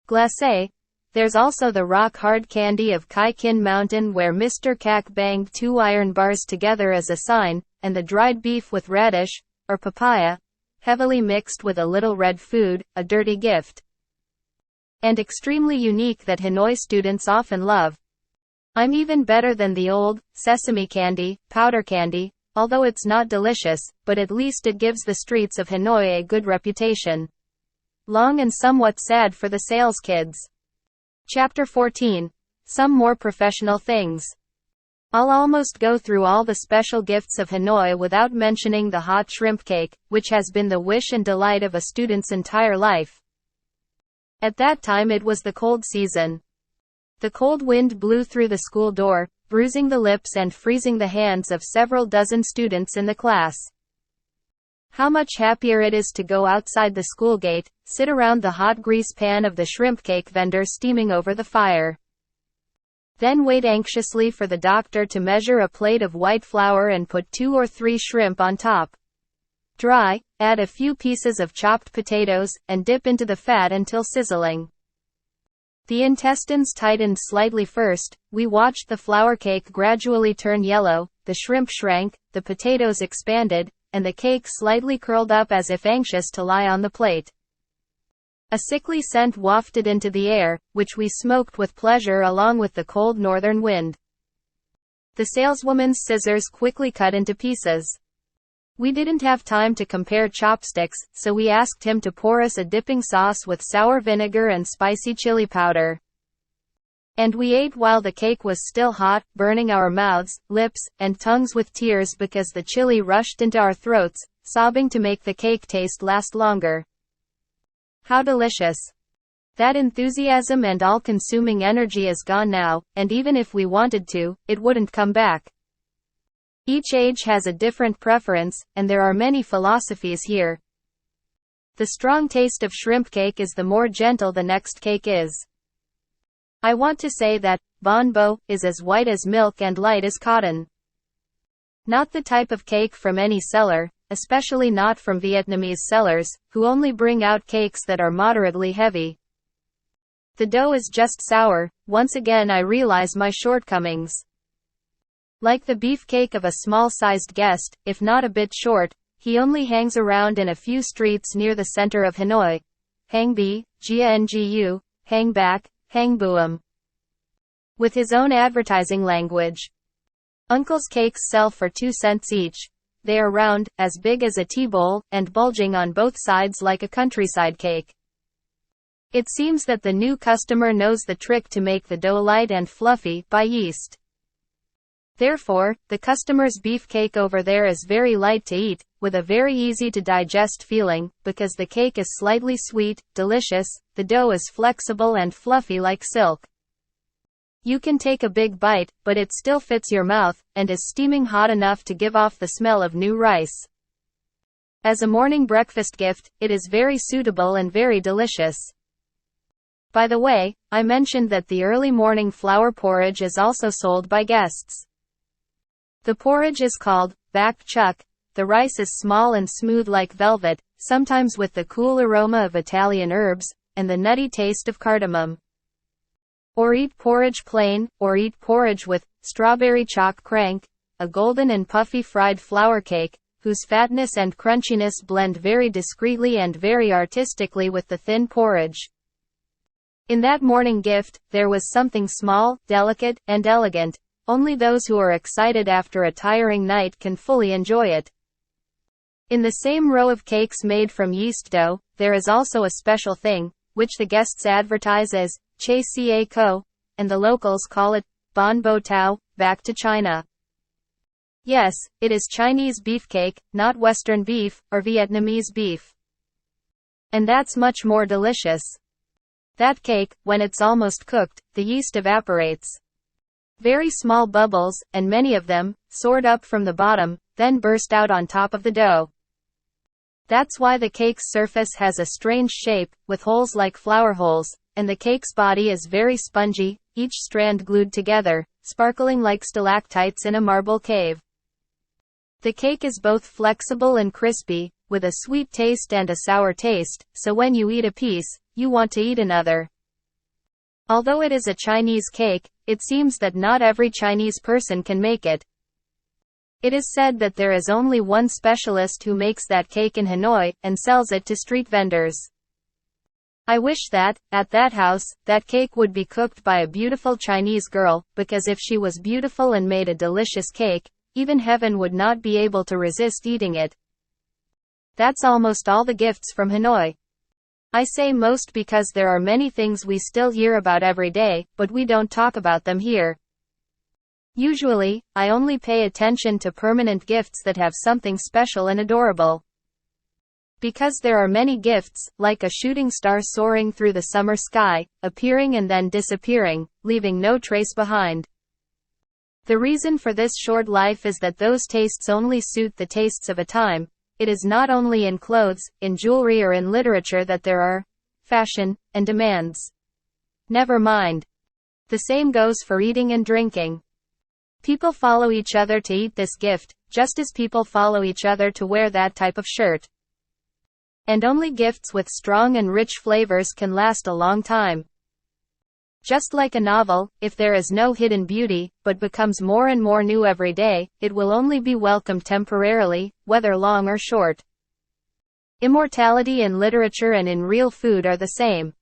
Speaker 1: glacé. There's also the rock-hard candy of Kai Kin Mountain where Mr. Kak banged 2 iron bars together as a sign, and the dried beef with radish, or papaya, heavily mixed with a little red food, a dirty gift. And extremely unique that Hanoi students often love. I'm even better than the old, sesame candy, powder candy, although it's not delicious, but at least it gives the streets of Hanoi a good reputation. Long and somewhat sad for the sales kids. Chapter 14. Some more professional things. I'll almost go through all the special gifts of Hanoi without mentioning the hot shrimp cake, which has been the wish and delight of a student's entire life. At that time it was the cold season. The cold wind blew through the school door, bruising the lips and freezing the hands of several dozen students in the class. How much happier it is to go outside the school gate, sit around the hot grease pan of the shrimp cake vendor steaming over the fire. Then wait anxiously for the doctor to measure a plate of white flour and put 2 or 3 shrimp on top. Dry, add a few pieces of chopped potatoes, and dip into the fat until sizzling. The intestines tightened slightly first, we watched the flour cake gradually turn yellow, the shrimp shrank, the potatoes expanded, and the cake slightly curled up as if anxious to lie on the plate. A sickly scent wafted into the air, which we smoked with pleasure along with the cold northern wind. The saleswoman's scissors quickly cut into pieces. We didn't have time to compare chopsticks, so we asked him to pour us a dipping sauce with sour vinegar and spicy chili powder. And we ate while the cake was still hot, burning our mouths, lips, and tongues with tears because the chili rushed into our throats, sobbing to make the cake taste last longer. How delicious! That enthusiasm and all-consuming energy is gone now, and even if we wanted to, it wouldn't come back. Each age has a different preference, and there are many philosophies here. The strong taste of shrimp cake is the more gentle the next cake is. I want to say that bon beau is as white as milk and light as cotton. Not the type of cake from any seller, especially not from Vietnamese sellers, who only bring out cakes that are moderately heavy. The dough is just sour. Once again I realize my shortcomings. Like the beefcake of a small-sized guest, if not a bit short, he only hangs around in a few streets near the center of Hanoi. Hang Bi, Jia Ngu, hang back, hang boom. With his own advertising language. Uncle's cakes sell for 2 cents each. They are round, as big as a tea bowl, and bulging on both sides like a countryside cake. It seems that the new customer knows the trick to make the dough light and fluffy by yeast. Therefore, the customer's beefcake over there is very light to eat, with a very easy to digest feeling, because the cake is slightly sweet, delicious, the dough is flexible and fluffy like silk. You can take a big bite, but it still fits your mouth, and is steaming hot enough to give off the smell of new rice. As a morning breakfast gift, it is very suitable and very delicious. By the way, I mentioned that the early morning flour porridge is also sold by guests. The porridge is called bak chuk. The rice is small and smooth like velvet, sometimes with the cool aroma of Italian herbs, and the nutty taste of cardamom. Or eat porridge plain, or eat porridge with strawberry chalk crank, a golden and puffy fried flour cake, whose fatness and crunchiness blend very discreetly and very artistically with the thin porridge. In that morning gift, there was something small, delicate, and elegant. Only those who are excited after a tiring night can fully enjoy it. In the same row of cakes made from yeast dough, there is also a special thing, which the guests advertise as Che Cia Ko, and the locals call it Bon Bo Tao, back to China. Yes, it is Chinese beefcake, not Western beef, or Vietnamese beef. And that's much more delicious. That cake, when it's almost cooked, the yeast evaporates. Very small bubbles, and many of them, soared up from the bottom, then burst out on top of the dough. That's why the cake's surface has a strange shape, with holes like flower holes, and the cake's body is very spongy, each strand glued together, sparkling like stalactites in a marble cave. The cake is both flexible and crispy, with a sweet taste and a sour taste, so when you eat a piece, you want to eat another. Although it is a Chinese cake, it seems that not every Chinese person can make it. It is said that there is only one specialist who makes that cake in Hanoi, and sells it to street vendors. I wish that, at that house, that cake would be cooked by a beautiful Chinese girl, because if she was beautiful and made a delicious cake, even heaven would not be able to resist eating it. That's almost all the gifts from Hanoi. I say most because there are many things we still hear about every day, but we don't talk about them here. Usually, I only pay attention to permanent gifts that have something special and adorable. Because there are many gifts, like a shooting star soaring through the summer sky, appearing and then disappearing, leaving no trace behind. The reason for this short life is that those tastes only suit the tastes of a time. It is not only in clothes, in jewelry or in literature that there are fashion and demands. Never mind. The same goes for eating and drinking. People follow each other to eat this gift, just as people follow each other to wear that type of shirt. And only gifts with strong and rich flavors can last a long time. Just like a novel, if there is no hidden beauty, but becomes more and more new every day, it will only be welcomed temporarily, whether long or short. Immortality in literature and in real food are the same.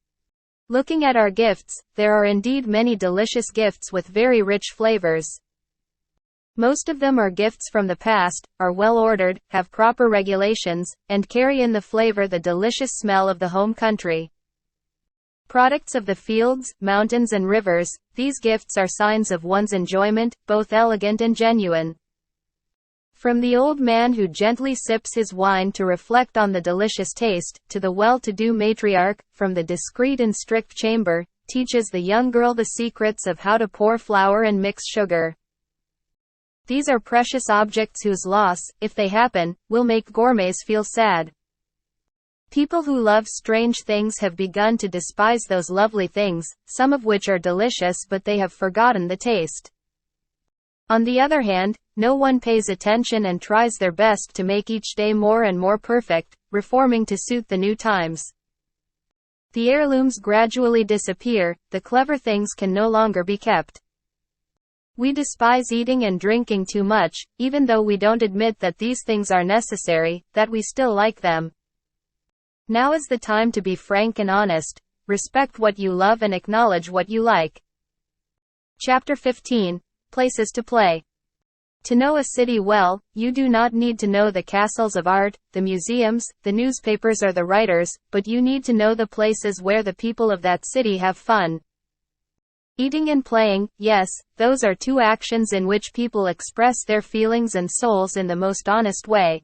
Speaker 1: Looking at our gifts, there are indeed many delicious gifts with very rich flavors. Most of them are gifts from the past, are well ordered, have proper regulations, and carry in the flavor the delicious smell of the home country. Products of the fields, mountains and rivers, these gifts are signs of one's enjoyment, both elegant and genuine. From the old man who gently sips his wine to reflect on the delicious taste, to the well-to-do matriarch, from the discreet and strict chamber, teaches the young girl the secrets of how to pour flour and mix sugar. These are precious objects whose loss, if they happen, will make gourmets feel sad. People who love strange things have begun to despise those lovely things, some of which are delicious but they have forgotten the taste. On the other hand, no one pays attention and tries their best to make each day more and more perfect, reforming to suit the new times. The heirlooms gradually disappear, the clever things can no longer be kept. We despise eating and drinking too much, even though we don't admit that these things are necessary, that we still like them. Now is the time to be frank and honest, respect what you love and acknowledge what you like. Chapter 15, Places to Play. To know a city well, you do not need to know the castles of art, the museums, the newspapers or the writers, but you need to know the places where the people of that city have fun. Eating and playing, yes, those are two actions in which people express their feelings and souls in the most honest way.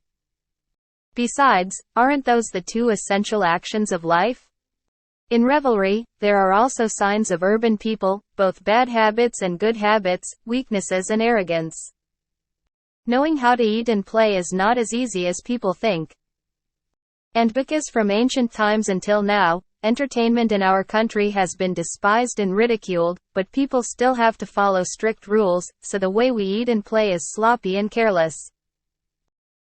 Speaker 1: Besides, aren't those the two essential actions of life? In revelry, there are also signs of urban people, both bad habits and good habits, weaknesses and arrogance. Knowing how to eat and play is not as easy as people think. And because from ancient times until now, entertainment in our country has been despised and ridiculed, but people still have to follow strict rules, so the way we eat and play is sloppy and careless.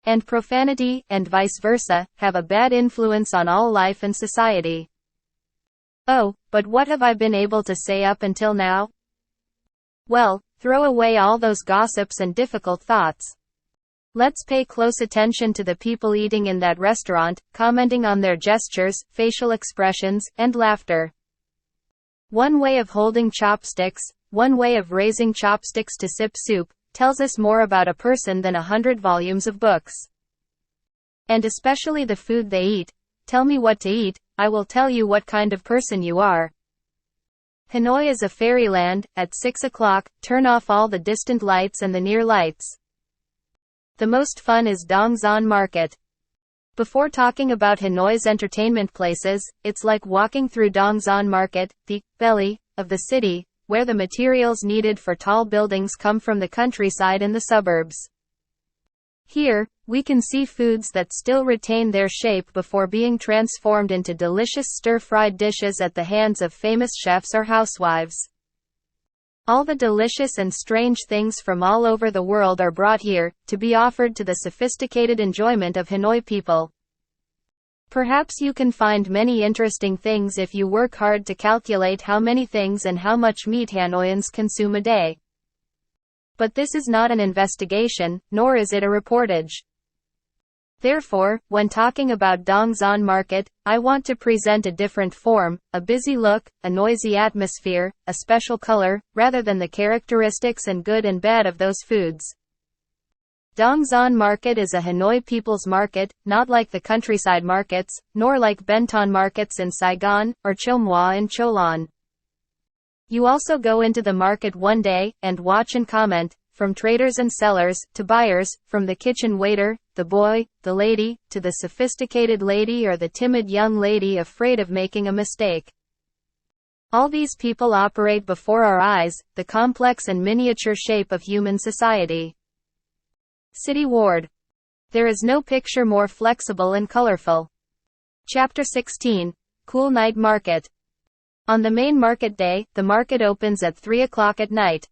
Speaker 1: And profanity, and vice versa, have a bad influence on all life and society. Oh, but what have I been able to say up until now? Well, throw away all those gossips and difficult thoughts. Let's pay close attention to the people eating in that restaurant, commenting on their gestures, facial expressions, and laughter. One way of holding chopsticks, one way of raising chopsticks to sip soup, tells us more about a person than 100 volumes of books. And especially the food they eat. Tell me what to eat, I will tell you what kind of person you are. Hanoi is a fairyland. At 6 o'clock, turn off all the distant lights and the near lights. The most fun is Dongzon Market. Before talking about Hanoi's entertainment places, it's like walking through Dongzon Market, the belly of the city, where the materials needed for tall buildings come from the countryside and the suburbs. Here, we can see foods that still retain their shape before being transformed into delicious stir-fried dishes at the hands of famous chefs or housewives. All the delicious and strange things from all over the world are brought here, to be offered to the sophisticated enjoyment of Hanoi people. Perhaps you can find many interesting things if you work hard to calculate how many things and how much meat Hanoians consume a day. But this is not an investigation, nor is it a reportage. Therefore, when talking about Dongzon Market, I want to present a different form, a busy look, a noisy atmosphere, a special color, rather than the characteristics and good and bad of those foods. Dongzon Market is a Hanoi people's market, not like the countryside markets, nor like Benton markets in Saigon, or Chomwa in Cholon. You also go into the market one day, and watch and comment, from traders and sellers, to buyers, from the kitchen waiter, the boy, the lady, to the sophisticated lady or the timid young lady afraid of making a mistake. All these people operate before our eyes, the complex and miniature shape of human society. City Ward. There is no picture more flexible and colorful. Chapter 16, Cool Night Market. On the main market day, the market opens at 3 o'clock at night.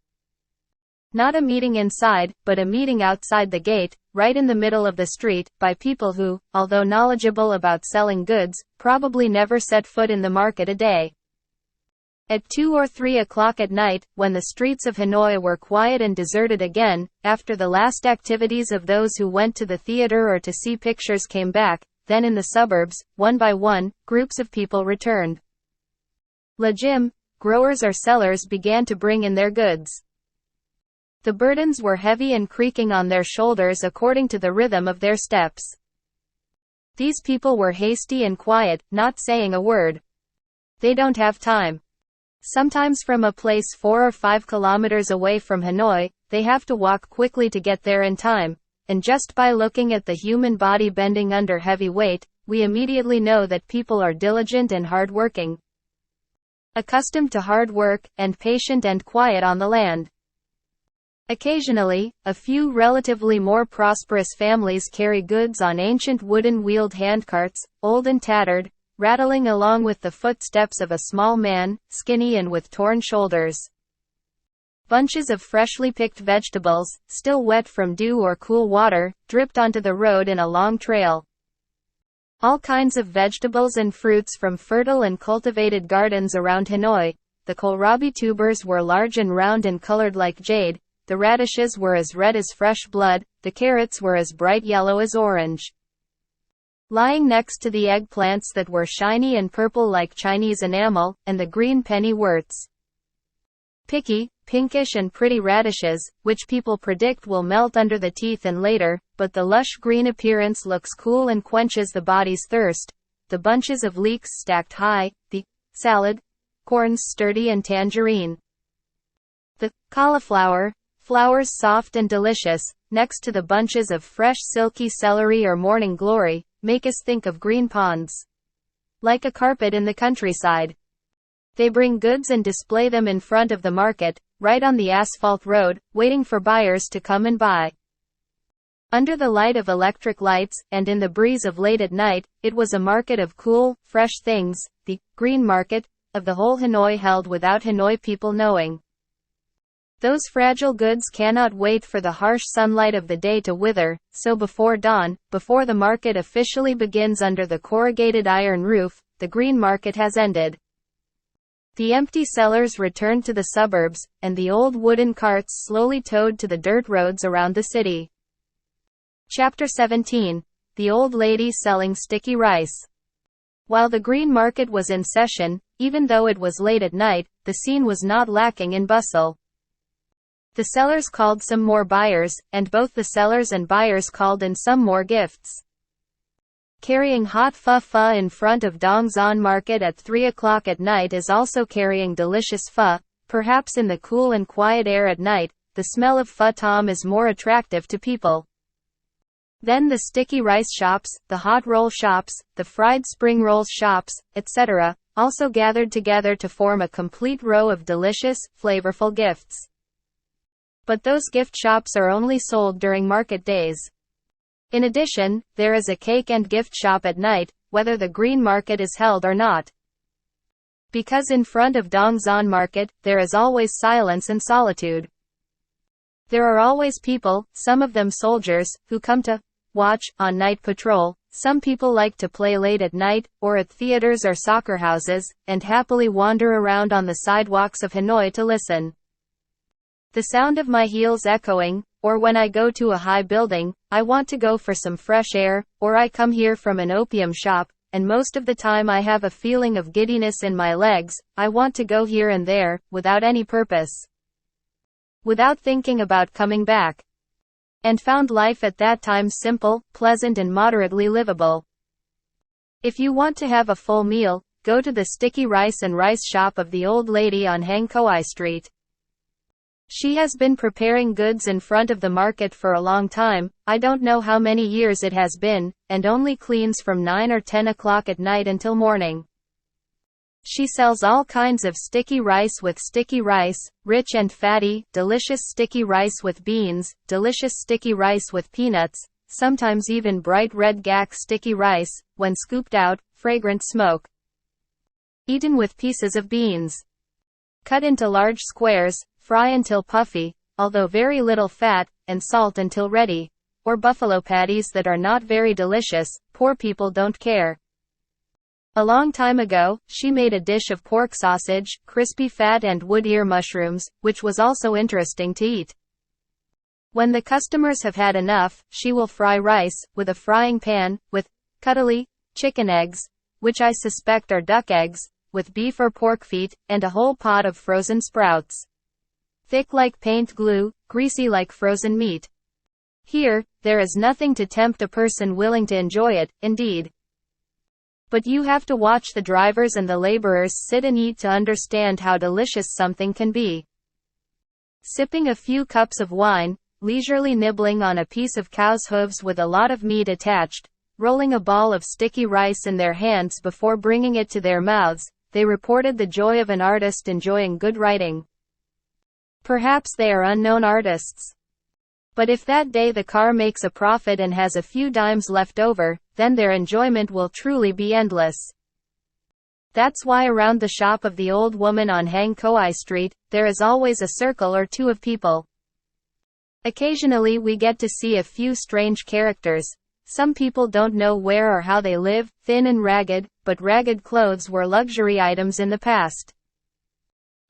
Speaker 1: Not a meeting inside, but a meeting outside the gate, right in the middle of the street, by people who, although knowledgeable about selling goods, probably never set foot in the market a day. At 2 or 3 o'clock at night, when the streets of Hanoi were quiet and deserted again, after the last activities of those who went to the theater or to see pictures came back, then in the suburbs, one by one, groups of people returned. Lejim, growers or sellers began to bring in their goods. The burdens were heavy and creaking on their shoulders according to the rhythm of their steps. These people were hasty and quiet, not saying a word. They don't have time. Sometimes from a place 4 or 5 kilometers away from Hanoi, they have to walk quickly to get there in time, and just by looking at the human body bending under heavy weight, we immediately know that people are diligent and hard-working. Accustomed to hard work, and patient and quiet on the land. Occasionally, a few relatively more prosperous families carry goods on ancient wooden wheeled handcarts, old and tattered, rattling along with the footsteps of a small man, skinny and with torn shoulders. Bunches of freshly picked vegetables, still wet from dew or cool water, dripped onto the road in a long trail. All kinds of vegetables and fruits from fertile and cultivated gardens around Hanoi. the kohlrabi tubers were large and round and colored like jade, the radishes were as red as fresh blood, the carrots were as bright yellow as orange. Lying next to the eggplants that were shiny and purple like Chinese enamel, and the green pennywurts. Picky, pinkish and pretty radishes, which people predict will melt under the teeth and later, but the lush green appearance looks cool and quenches the body's thirst. The bunches of leeks stacked high, the salad, corns sturdy and tangerine. The cauliflower, flowers soft and delicious, next to the bunches of fresh silky celery or morning glory, make us think of green ponds. Like a carpet in the countryside. They bring goods and display them in front of the market, right on the asphalt road, waiting for buyers to come and buy. Under the light of electric lights, and in the breeze of late at night, it was a market of cool, fresh things, the green market of the whole Hanoi held without Hanoi people knowing. Those fragile goods cannot wait for the harsh sunlight of the day to wither, so before dawn, before the market officially begins under the corrugated iron roof, the green market has ended. The empty sellers returned to the suburbs, and the old wooden carts slowly towed to the dirt roads around the city. Chapter 17. The Old Lady Selling Sticky Rice. While the green market was in session, even though it was late at night, the scene was not lacking in bustle. The sellers called some more buyers, and both the sellers and buyers called in some more gifts. Carrying hot pho in front of Dongzhan Market at 3 o'clock at night is also carrying delicious pho. Perhaps in the cool and quiet air at night, the smell of pho tom is more attractive to people. Then the sticky rice shops, the hot roll shops, the fried spring rolls shops, etc., also gathered together to form a complete row of delicious, flavorful gifts. But those gift shops are only sold during market days. In addition, there is a cake and gift shop at night, whether the green market is held or not. Because in front of Dongzhan Market, there is always silence and solitude. There are always people, some of them soldiers, who come to watch on night patrol. Some people like to play late at night, or at theaters or soccer houses, and happily wander around on the sidewalks of Hanoi to listen. The sound of my heels echoing, or when I go to a high building, I want to go for some fresh air, or I come here from an opium shop, and most of the time I have a feeling of giddiness in my legs. I want to go here and there, without any purpose. Without thinking about coming back. And found life at that time simple, pleasant and moderately livable. If you want to have a full meal, go to the sticky rice and rice shop of the old lady on Hanoi Street. She has been preparing goods in front of the market for a long time, I don't know how many years it has been, and only cleans from 9 or 10 o'clock at night until morning. She sells all kinds of sticky rice with sticky rice, rich and fatty, delicious sticky rice with beans, delicious sticky rice with peanuts, sometimes even bright red gak sticky rice, when scooped out, fragrant smoke. Eaten with pieces of beans. Cut into large squares, fry until puffy, although very little fat, and salt until ready. Or buffalo patties that are not very delicious, poor people don't care. A long time ago, she made a dish of pork sausage, crispy fat and wood ear mushrooms, which was also interesting to eat. When the customers have had enough, she will fry rice, with a frying pan, with cuddly chicken eggs, which I suspect are duck eggs, with beef or pork feet, and a whole pot of frozen sprouts. Thick like paint glue, greasy like frozen meat. Here, there is nothing to tempt a person willing to enjoy it, indeed. But you have to watch the drivers and the laborers sit and eat to understand how delicious something can be. Sipping a few cups of wine, leisurely nibbling on a piece of cow's hooves with a lot of meat attached, rolling a ball of sticky rice in their hands before bringing it to their mouths, they reported the joy of an artist enjoying good writing. Perhaps they are unknown artists. But if that day the car makes a profit and has a few dimes left over, then their enjoyment will truly be endless. That's why around the shop of the old woman on Hanoi Street, there is always a circle or two of people. Occasionally we get to see a few strange characters. Some people don't know where or how they live, thin and ragged, but ragged clothes were luxury items in the past.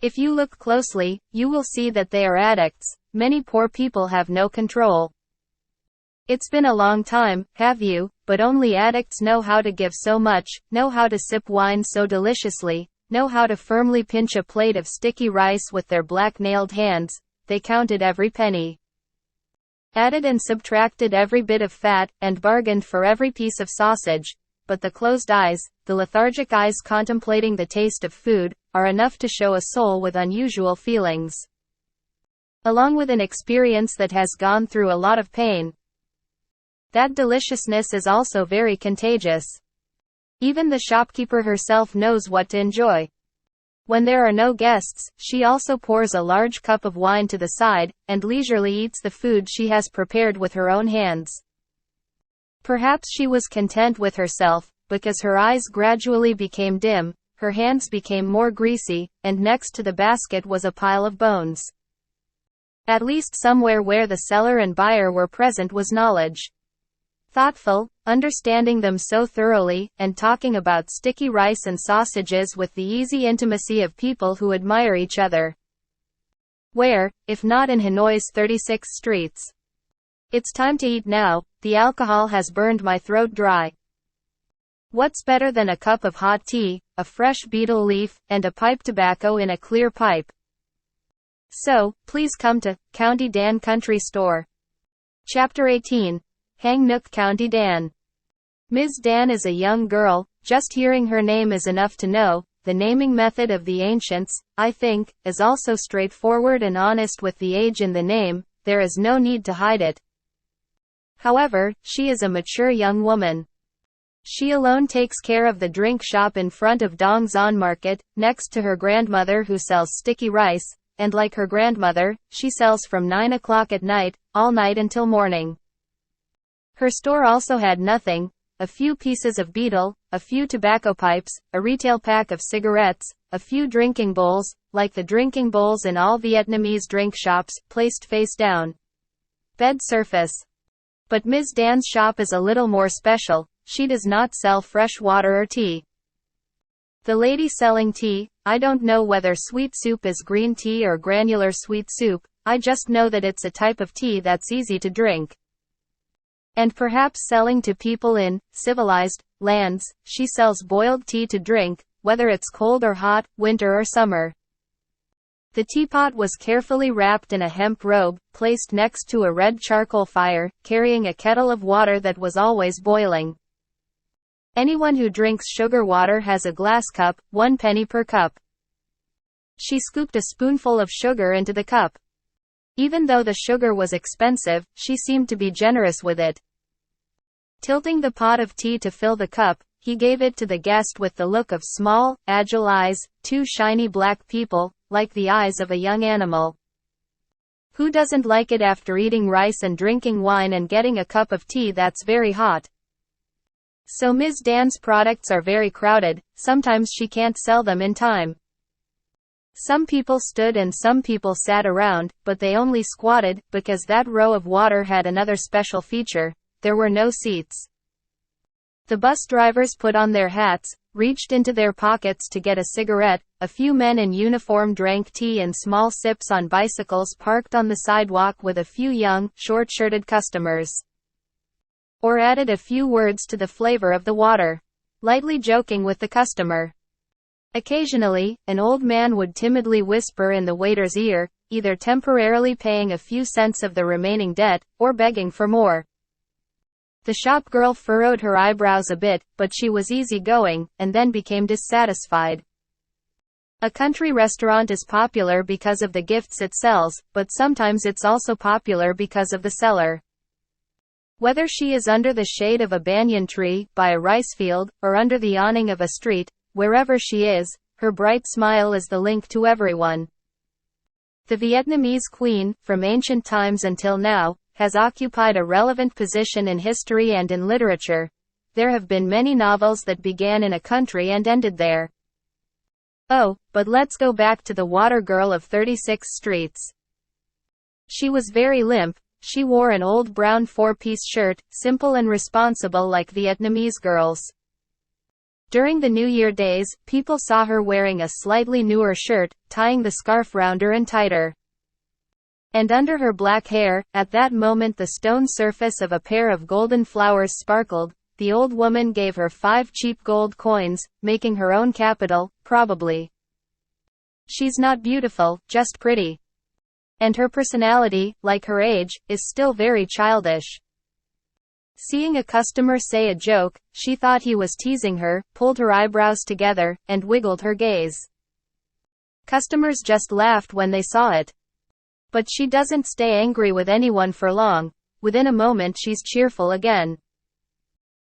Speaker 1: If you look closely, you will see that they are addicts. Many poor people have no control. It's been a long time, have you? But only addicts know how to give so much, know how to sip wine so deliciously, know how to firmly pinch a plate of sticky rice with their black-nailed hands. They counted every penny, added and subtracted every bit of fat, and bargained for every piece of sausage. But the closed eyes, the lethargic eyes contemplating the taste of food, are enough to show a soul with unusual feelings, along with an experience that has gone through a lot of pain. That deliciousness is also very contagious. Even the shopkeeper herself knows what to enjoy. When there are no guests, she also pours a large cup of wine to the side, and leisurely eats the food she has prepared with her own hands. Perhaps she was content with herself, because her eyes gradually became dim, her hands became more greasy, and next to the basket was a pile of bones. At least somewhere where the seller and buyer were present was knowledge. Thoughtful, understanding them so thoroughly, and talking about sticky rice and sausages with the easy intimacy of people who admire each other. Where, if not in Hanoi's 36 streets? It's time to eat now, the alcohol has burned my throat dry. What's better than a cup of hot tea, a fresh betel leaf, and a pipe tobacco in a clear pipe? So, please come to County Dan Country Store. Chapter 18. Hang Nook County Dan. Ms. Dan is a young girl. Just hearing her name is enough to know. The naming method of the ancients, I think, is also straightforward and honest with the age in the name. There is no need to hide it. However, she is a mature young woman. She alone takes care of the drink shop in front of Dong Zon Market, next to her grandmother who sells sticky rice, and like her grandmother, she sells from 9 o'clock at night, all night until morning. Her store also had nothing: a few pieces of betel, a few tobacco pipes, a retail pack of cigarettes, a few drinking bowls, like the drinking bowls in all Vietnamese drink shops, placed face down. Bed surface. But Ms. Dan's shop is a little more special. She does not sell fresh water or tea. The lady selling tea, I don't know whether sweet soup is green tea or granular sweet soup, I just know that it's a type of tea that's easy to drink. And perhaps selling to people in civilized lands, she sells boiled tea to drink, whether it's cold or hot, winter or summer. The teapot was carefully wrapped in a hemp robe, placed next to a red charcoal fire, carrying a kettle of water that was always boiling. Anyone who drinks sugar water has a glass cup, 1 penny per cup. She scooped a spoonful of sugar into the cup. Even though the sugar was expensive, she seemed to be generous with it. Tilting the pot of tea to fill the cup, he gave it to the guest with the look of small, agile eyes, 2 shiny black people, like the eyes of a young animal. Who doesn't like it after eating rice and drinking wine and getting a cup of tea that's very hot? So Ms. Dan's products are very crowded, sometimes she can't sell them in time. Some people stood and some people sat around, but they only squatted, because that row of water had another special feature: there were no seats. The bus drivers put on their hats, reached into their pockets to get a cigarette. A few men in uniform drank tea in small sips on bicycles parked on the sidewalk with a few young, short-shirted customers. Or added a few words to the flavor of the water, lightly joking with the customer. Occasionally, an old man would timidly whisper in the waiter's ear, either temporarily paying a few cents of the remaining debt, or begging for more. The shop girl furrowed her eyebrows a bit, but she was easygoing, and then became dissatisfied. A country restaurant is popular because of the gifts it sells, but sometimes it's also popular because of the seller. Whether she is under the shade of a banyan tree, by a rice field, or under the awning of a street, wherever she is, her bright smile is the link to everyone. The Vietnamese queen, from ancient times until now, has occupied a relevant position in history and in literature. There have been many novels that began in a country and ended there. Oh, but let's go back to the water girl of 36 streets. She was very limp. She wore an old brown 4-piece shirt, simple and responsible like Vietnamese girls. During the New Year days, people saw her wearing a slightly newer shirt, tying the scarf rounder and tighter. And under her black hair, at that moment the stone surface of a pair of golden flowers sparkled. The old woman gave her 5 cheap gold coins, making her own capital, probably. She's not beautiful, just pretty. And her personality, like her age, is still very childish. Seeing a customer say a joke, she thought he was teasing her, pulled her eyebrows together, and wiggled her gaze. Customers just laughed when they saw it. But she doesn't stay angry with anyone for long. Within a moment she's cheerful again.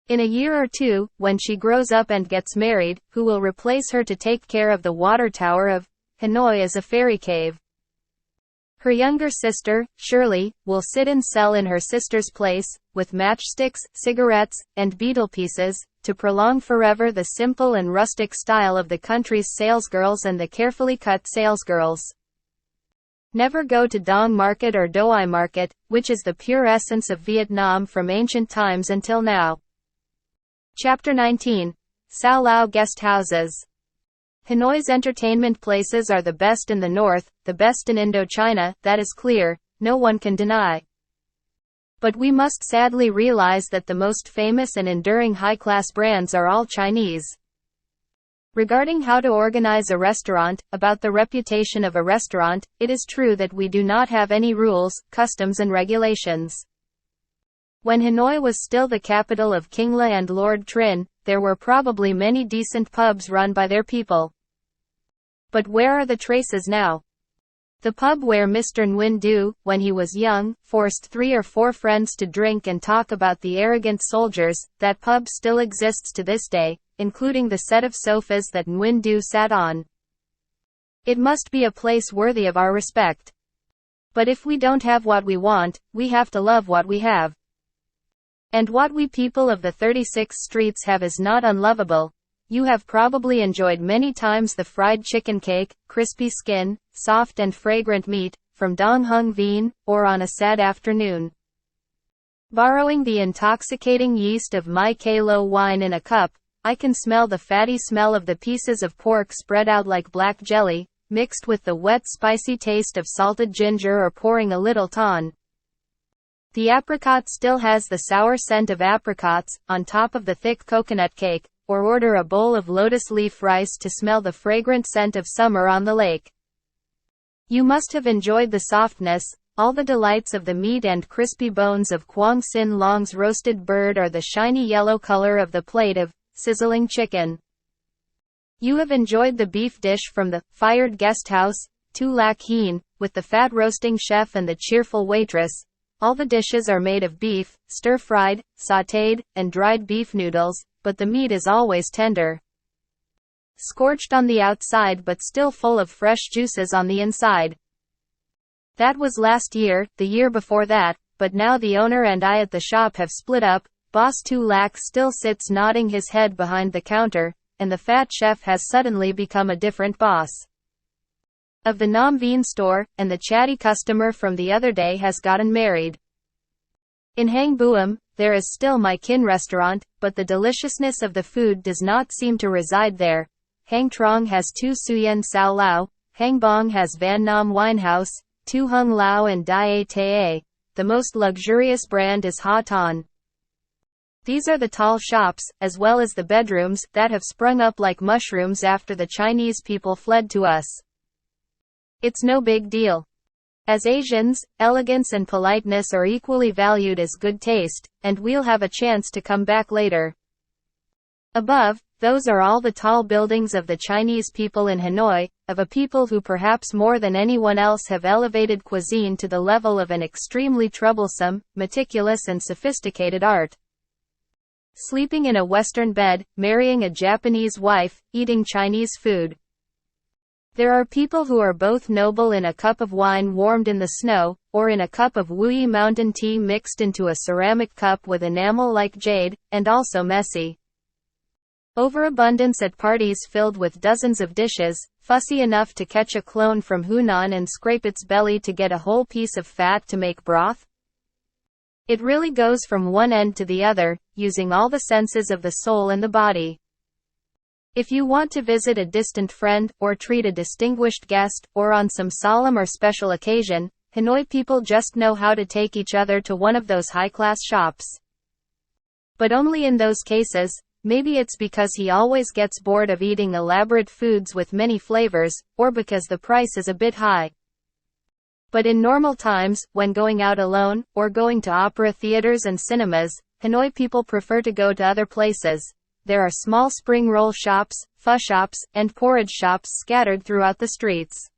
Speaker 1: In a year or two, when she grows up and gets married, who will replace her to take care of the water tower of Hanoi as a fairy cave? Her younger sister, Shirley, will sit and sell in her sister's place, with matchsticks, cigarettes, and betel pieces, to prolong forever the simple and rustic style of the country's salesgirls and the carefully cut salesgirls. Never go to Dong Market or Doi Market, which is the pure essence of Vietnam from ancient times until now. Chapter 19. Sao Lao Guest Houses. Hanoi's entertainment places are the best in the north, the best in Indochina, that is clear, no one can deny. But we must sadly realize that the most famous and enduring high-class brands are all Chinese. Regarding how to organize a restaurant, about the reputation of a restaurant, it is true that we do not have any rules, customs and regulations. When Hanoi was still the capital of King La and Lord Trin, there were probably many decent pubs run by their people. But where are the traces now? The pub where Mr. Nguyen Du, when he was young, forced 3 or 4 friends to drink and talk about the arrogant soldiers, that pub still exists to this day, including the set of sofas that Nguyen Du sat on. It must be a place worthy of our respect. But if we don't have what we want, we have to love what we have. And what we people of the 36 streets have is not unlovable. You have probably enjoyed many times the fried chicken cake, crispy skin, soft and fragrant meat, from Dong Hung Vien, or on a sad afternoon. Borrowing the intoxicating yeast of my Kalo wine in a cup, I can smell the fatty smell of the pieces of pork spread out like black jelly, mixed with the wet spicy taste of salted ginger or pouring a little ton. The apricot still has the sour scent of apricots, on top of the thick coconut cake, or order a bowl of lotus leaf rice to smell the fragrant scent of summer on the lake. You must have enjoyed the softness, all the delights of the meat and crispy bones of Quang Sin Long's roasted bird or the shiny yellow color of the plate of sizzling chicken. You have enjoyed the beef dish from the fired guest house, Tu Lac Hien, with the fat roasting chef and the cheerful waitress. All the dishes are made of beef, stir-fried, sautéed, and dried beef noodles, but the meat is always tender. Scorched on the outside but still full of fresh juices on the inside. That was last year, the year before that, but now the owner and I at the shop have split up. Boss Tu Lac still sits nodding his head behind the counter, and the fat chef has suddenly become a different boss of the Nam Vien store, and the chatty customer from the other day has gotten married. In Hang Buam, there is still my kin restaurant, but the deliciousness of the food does not seem to reside there. Hang Trong has 2 Suyen Sao Lao, Hang Bong has Van Nam Winehouse, 2 Hung Lao and Dai Te. The most luxurious brand is Ha Ton. These are the tall shops, as well as the bedrooms, that have sprung up like mushrooms after the Chinese people fled to us. It's no big deal. As Asians, elegance and politeness are equally valued as good taste, and we'll have a chance to come back later. Above, those are all the tall buildings of the Chinese people in Hanoi, of a people who perhaps more than anyone else have elevated cuisine to the level of an extremely troublesome, meticulous and sophisticated art. Sleeping in a Western bed, marrying a Japanese wife, eating Chinese food. There are people who are both noble in a cup of wine warmed in the snow, or in a cup of Wuyi mountain tea mixed into a ceramic cup with enamel like jade, and also messy. Overabundance at parties filled with dozens of dishes, fussy enough to catch a clone from Hunan and scrape its belly to get a whole piece of fat to make broth. It really goes from one end to the other, using all the senses of the soul and the body. If you want to visit a distant friend, or treat a distinguished guest, or on some solemn or special occasion, Hanoi people just know how to take each other to one of those high-class shops. But only in those cases. Maybe it's because he always gets bored of eating elaborate foods with many flavors, or because the price is a bit high. But in normal times, when going out alone, or going to opera theaters and cinemas, Hanoi people prefer to go to other places. There are small spring roll shops, pho shops, and porridge shops scattered throughout the streets.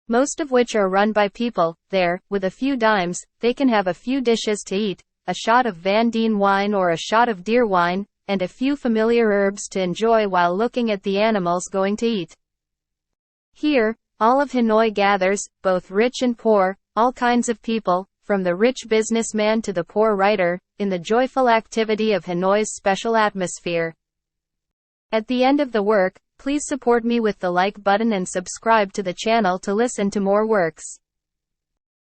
Speaker 1: Most of which are run by people. There, with a few dimes, they can have a few dishes to eat, a shot of Van Dien wine or a shot of deer wine, and a few familiar herbs to enjoy while looking at the animals going to eat. Here, all of Hanoi gathers, both rich and poor, all kinds of people, from the rich businessman to the poor writer, in the joyful activity of Hanoi's special atmosphere. At the end of the work, please support me with the like button and subscribe to the channel to listen to more works.